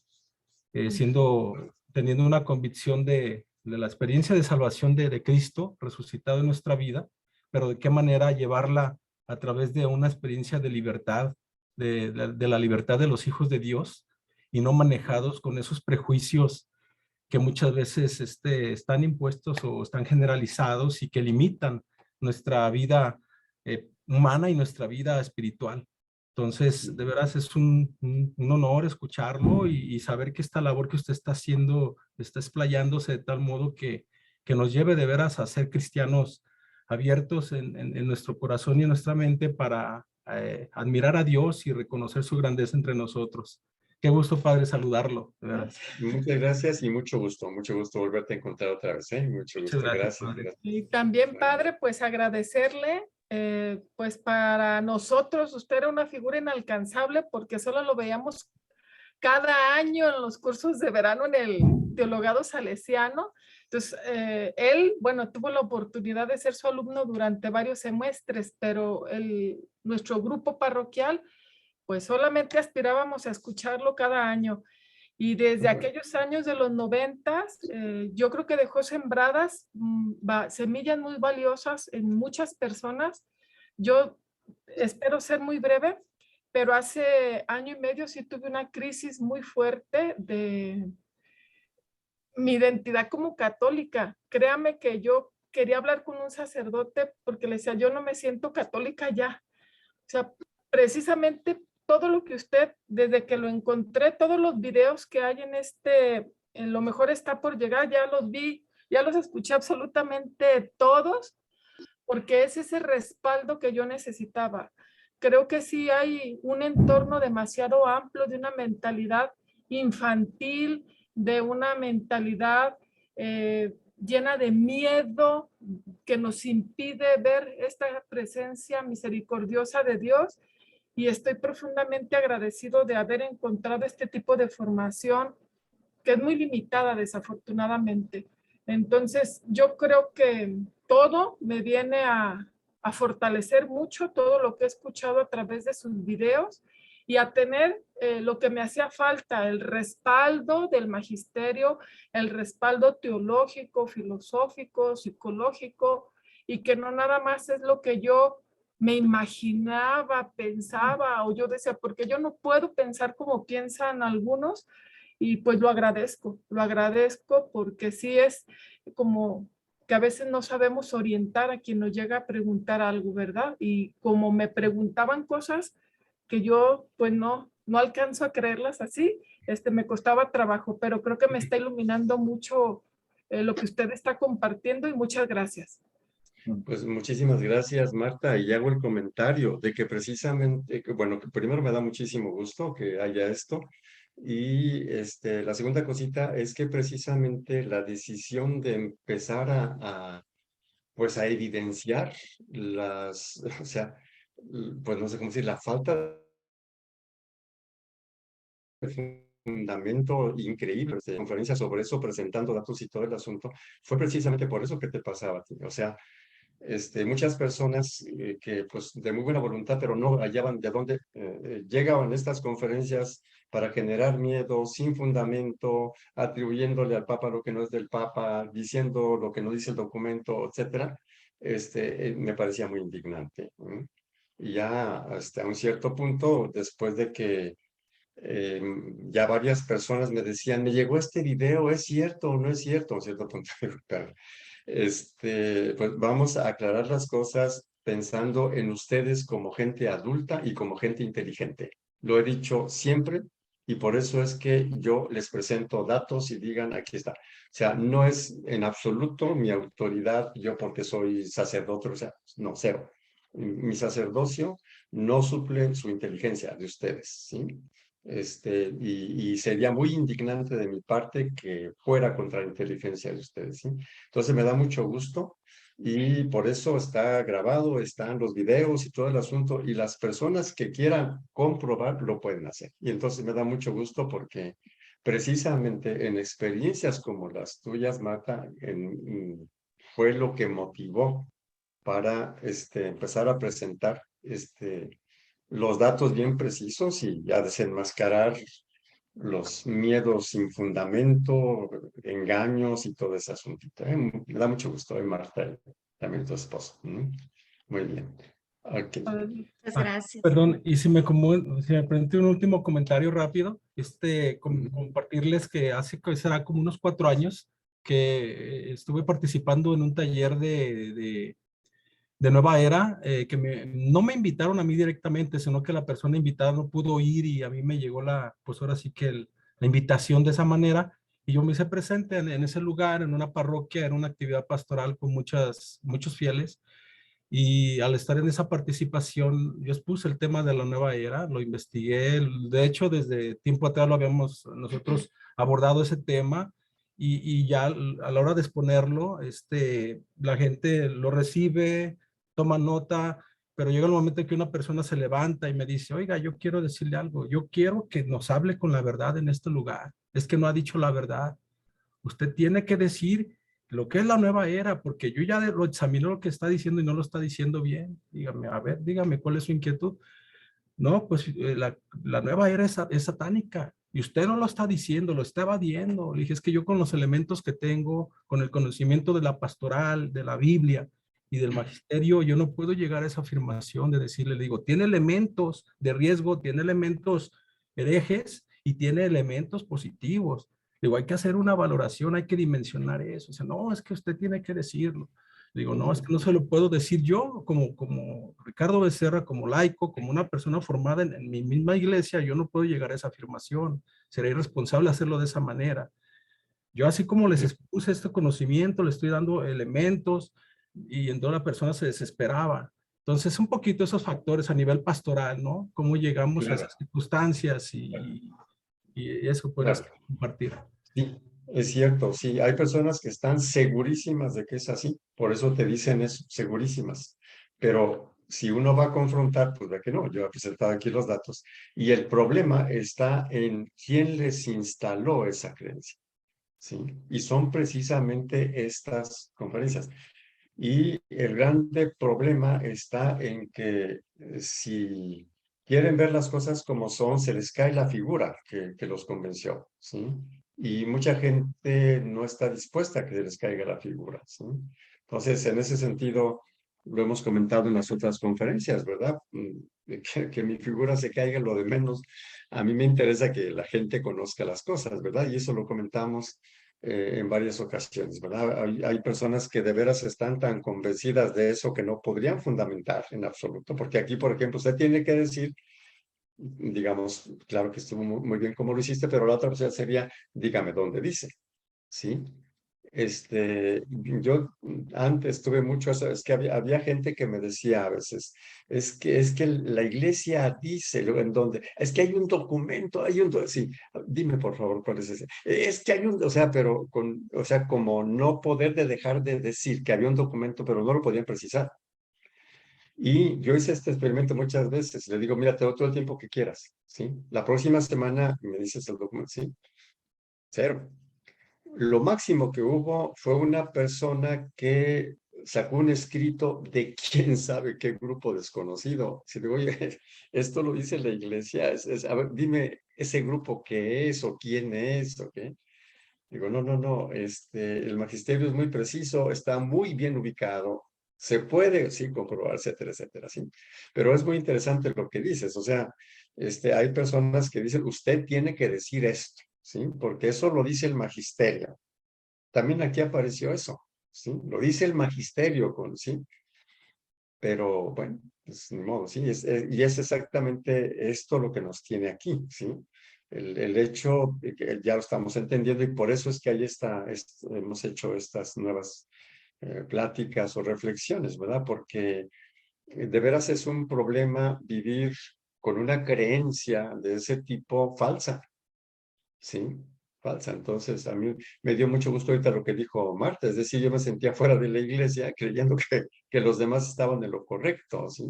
teniendo una convicción de la experiencia de salvación de Cristo resucitado en nuestra vida, pero de qué manera llevarla a través de una experiencia de libertad, de la libertad de los hijos de Dios, y no manejados con esos prejuicios que muchas veces están impuestos o están generalizados y que limitan nuestra vida humana y nuestra vida espiritual. Entonces, de veras es un honor escucharlo y saber que esta labor que usted está haciendo está explayándose de tal modo que nos lleve de veras a ser cristianos abiertos en nuestro corazón y en nuestra mente para admirar a Dios y reconocer su grandeza entre nosotros. Qué gusto, padre, saludarlo, de veras. Muchas gracias y mucho gusto volverte a encontrar otra vez, ¿eh? Mucho Muchas gusto, gracias, gracias. padre. Y también, padre, pues agradecerle, pues para nosotros usted era una figura inalcanzable porque solo lo veíamos cada año en los cursos de verano en el Teologado Salesiano. Entonces, él, bueno, tuvo la oportunidad de ser su alumno durante varios semestres, pero nuestro grupo parroquial, pues solamente aspirábamos a escucharlo cada año. Y desde aquellos años de los 90, yo creo que dejó sembradas semillas muy valiosas en muchas personas. Yo espero ser muy breve, pero hace año y medio sí tuve una crisis muy fuerte de mi identidad como católica. Créame que yo quería hablar con un sacerdote porque le decía, yo no me siento católica ya. O sea, precisamente todo lo que usted, desde que lo encontré, todos los videos que hay en Lo Mejor Está por Llegar, ya los vi, ya los escuché absolutamente todos, porque es ese respaldo que yo necesitaba. Creo que sí hay un entorno demasiado amplio de una mentalidad infantil, de una mentalidad llena de miedo que nos impide ver esta presencia misericordiosa de Dios. Y estoy profundamente agradecido de haber encontrado este tipo de formación que es muy limitada desafortunadamente. Entonces yo creo que todo me viene a fortalecer mucho todo lo que he escuchado a través de sus videos y a tener lo que me hacía falta, el respaldo del magisterio, el respaldo teológico, filosófico, psicológico, y que no nada más es lo que yo me imaginaba, pensaba, o yo decía, porque yo no puedo pensar como piensan algunos, y pues lo agradezco porque sí es como que a veces no sabemos orientar a quien nos llega a preguntar algo, ¿verdad? Y como me preguntaban cosas que yo pues no alcanzo a creerlas así, me costaba trabajo, pero creo que me está iluminando mucho lo que usted está compartiendo y muchas gracias. Pues muchísimas gracias, Marta, y hago el comentario de que precisamente, bueno, que primero me da muchísimo gusto que haya esto, y la segunda cosita es que precisamente la decisión de empezar pues a evidenciar o sea, pues no sé cómo decir, la falta de fundamento increíble de conferencia sobre eso, presentando datos y todo el asunto, fue precisamente por eso que te pasaba a ti. O sea, muchas personas que pues de muy buena voluntad, pero no hallaban de dónde llegaban a estas conferencias para generar miedo sin fundamento, atribuyéndole al Papa lo que no es del Papa, diciendo lo que no dice el documento, etcétera. Me parecía muy indignante. Y ya hasta un cierto punto, después de que ya varias personas me decían, me llegó este video, ¿es cierto o no es cierto? A un cierto punto, pero, pues vamos a aclarar las cosas pensando en ustedes como gente adulta y como gente inteligente. Lo he dicho siempre y por eso es que yo les presento datos y digan, aquí está. O sea, no es en absoluto mi autoridad, yo porque soy sacerdote, o sea, no, cero. Mi sacerdocio no suple su inteligencia de ustedes, ¿sí? Y sería muy indignante de mi parte que fuera contra la inteligencia de ustedes, ¿sí? Entonces me da mucho gusto y por eso está grabado, están los videos y todo el asunto y las personas que quieran comprobar lo pueden hacer. Y entonces me da mucho gusto porque precisamente en experiencias como las tuyas, Marta, fue lo que motivó para empezar a presentar los datos bien precisos y ya desenmascarar los miedos sin fundamento, engaños y todo ese asuntito. Me da mucho gusto, Marta, y también tu esposo. Muy bien. Ok. Muchas Ah, gracias. Perdón, y si me permite un último comentario rápido, compartirles que hace que será como unos 4 años que estuve participando en un taller de Nueva Era, que no me invitaron a mí directamente, sino que la persona invitada no pudo ir y a mí me llegó pues ahora sí que la invitación de esa manera, y yo me hice presente en ese lugar, en una parroquia, era una actividad pastoral con muchos fieles, y al estar en esa participación, yo expuse el tema de la nueva era, lo investigué, de hecho desde tiempo atrás lo habíamos nosotros abordado ese tema, y ya a la hora de exponerlo, la gente lo recibe, toma nota, pero llega el momento en que una persona se levanta y me dice, oiga, yo quiero decirle algo, yo quiero que nos hable con la verdad en este lugar, es que no ha dicho la verdad. Usted tiene que decir lo que es la nueva era, porque yo ya lo examino lo que está diciendo y no lo está diciendo bien. Dígame, a ver, dígame cuál es su inquietud. No, pues la nueva era es satánica y usted no lo está diciendo, lo está evadiendo. Le dije, es que yo con los elementos que tengo, con el conocimiento de la pastoral, de la Biblia y del magisterio, yo no puedo llegar a esa afirmación de decirle, le digo, tiene elementos de riesgo, tiene elementos herejes y tiene elementos positivos. Digo, hay que hacer una valoración, hay que dimensionar eso. O sea, no, es que usted tiene que decirlo. Digo, no, es que no se lo puedo decir yo como Ricardo Becerra, como laico, como una persona formada en mi misma iglesia, yo no puedo llegar a esa afirmación. Sería irresponsable hacerlo de esa manera. Yo así como les expuse este conocimiento, le estoy dando elementos y entonces la persona se desesperaba. Entonces, un poquito esos factores a nivel pastoral, ¿no? Cómo llegamos a Claro, esas circunstancias y eso puedes claro. compartir. Sí, es cierto, sí, hay personas que están segurísimas de que es así, por eso te dicen eso, segurísimas, pero si uno va a confrontar, pues ve que no, yo he presentado aquí los datos, y el problema está en quién les instaló esa creencia, ¿sí? Y son precisamente estas conferencias. Y el grande problema está en que si quieren ver las cosas como son, se les cae la figura que los convenció, ¿sí? Y mucha gente no está dispuesta a que se les caiga la figura, ¿sí? Entonces, en ese sentido, lo hemos comentado en las otras conferencias, ¿verdad? Que mi figura se caiga lo de menos. A mí me interesa que la gente conozca las cosas, ¿verdad? Y eso lo comentamos en varias ocasiones, ¿verdad? Hay personas que de veras están tan convencidas de eso que no podrían fundamentar en absoluto, porque aquí, por ejemplo, usted tiene que decir, digamos, claro que estuvo muy bien como lo hiciste, pero la otra opción sería, dígame dónde dice, ¿sí? Yo antes tuve mucho eso, es que había gente que me decía a veces, es que la iglesia dice en donde, es que hay un documento, sí, dime por favor cuál es ese. Es que hay o sea, pero o sea, como no poder de dejar de decir que había un documento, pero no lo podían precisar. Y yo hice este experimento muchas veces, le digo, mira, te doy todo el tiempo que quieras, ¿sí? La próxima semana me dices el documento, ¿sí? Cero. Lo máximo que hubo fue una persona que sacó un escrito de quién sabe qué grupo desconocido. Si digo, oye, esto lo dice la iglesia, a ver, dime ese grupo qué es o quién es o qué. Digo, no, el magisterio es muy preciso, está muy bien ubicado, se puede, sí, comprobar, etcétera, etcétera, sí. Pero es muy interesante lo que dices, o sea, hay personas que dicen, usted tiene que decir esto, ¿sí? Porque eso lo dice el magisterio. También aquí apareció eso, ¿sí? Lo dice el magisterio, ¿sí? Pero bueno, pues ni modo, sí, y es exactamente esto lo que nos tiene aquí, ¿sí? El hecho de que ya lo estamos entendiendo y por eso es que hemos hecho estas nuevas pláticas o reflexiones, ¿verdad? Porque de veras es un problema vivir con una creencia de ese tipo falsa, ¿sí? Falsa. Entonces, a mí me dio mucho gusto ahorita lo que dijo Marta, es decir, yo me sentía fuera de la iglesia creyendo que los demás estaban en lo correcto, ¿sí?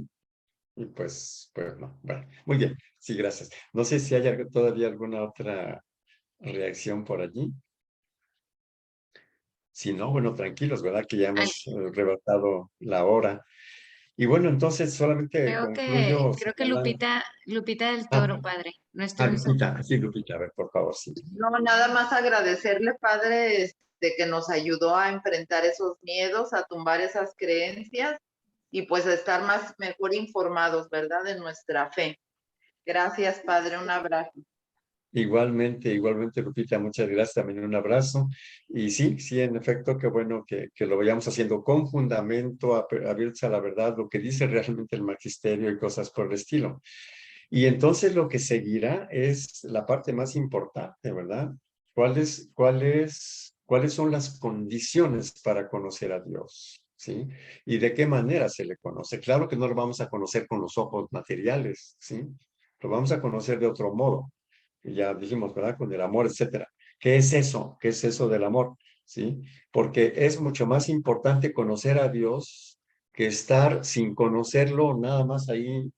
Y pues no. Bueno, muy bien. Sí, gracias. No sé si hay todavía alguna otra reacción por allí. Si no, bueno, tranquilos, ¿verdad? Que ya hemos rebasado la hora. Y bueno, entonces solamente concluyo Creo que señalando. Lupita del Ah, Toro, padre. Nuestro Lupita, sí, Lupita, a ver, por favor, sí. No, nada más agradecerle, Padre, de que nos ayudó a enfrentar esos miedos, a tumbar esas creencias y pues a estar más mejor informados, ¿verdad? De nuestra fe. Gracias, Padre, un abrazo. Igualmente, igualmente, Lupita, muchas gracias, también un abrazo. Y sí, sí, en efecto, qué bueno que lo vayamos haciendo con fundamento, abiertos a la verdad, lo que dice realmente el magisterio y cosas por el estilo. Y entonces lo que seguirá es la parte más importante, ¿verdad? ¿Cuáles son las condiciones para conocer a Dios? ¿Sí? ¿Y de qué manera se le conoce? Claro que no lo vamos a conocer con los ojos materiales, ¿sí? Lo vamos a conocer de otro modo. Y ya dijimos, ¿verdad? Con el amor, etcétera. ¿Qué es eso? ¿Qué es eso del amor? ¿Sí? Porque es mucho más importante conocer a Dios que estar sin conocerlo, nada más ahí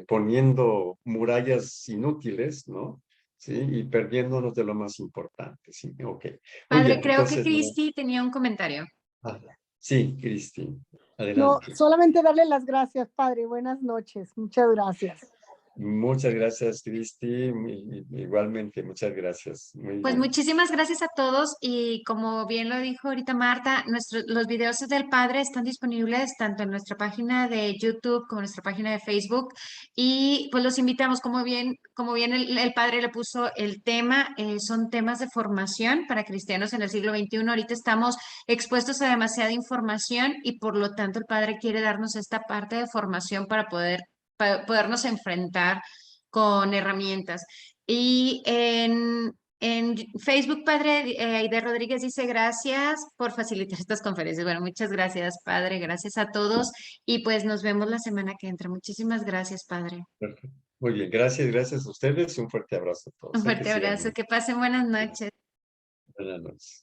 poniendo murallas inútiles, ¿no? Sí, y perdiéndonos de lo más importante, sí, ok. Muy Padre, bien, creo que entonces, no. Cristi tenía un comentario. Sí, Cristi, No, adelante. solamente darle las gracias, Padre. Buenas noches. Muchas gracias. Muchas gracias, Cristi, igualmente, muchas gracias, muy Pues bien. muchísimas gracias a todos y como bien lo dijo ahorita Marta, los videos del Padre están disponibles tanto en nuestra página de YouTube como en nuestra página de Facebook y pues los invitamos, como bien el Padre le puso el tema, son temas de formación para cristianos en el siglo XXI. Ahorita estamos expuestos a demasiada información y por lo tanto el Padre quiere darnos esta parte de formación para podernos enfrentar con herramientas. Y en Facebook, Padre Aide Rodríguez dice gracias por facilitar estas conferencias. Bueno, muchas gracias, Padre. Gracias a todos. Y pues nos vemos la semana que entra. Muchísimas gracias, Padre. Perfecto. Muy bien, gracias a ustedes y un fuerte abrazo a Un todos. Que fuerte sigan abrazo. bien. Que pasen buenas noches. Buenas noches.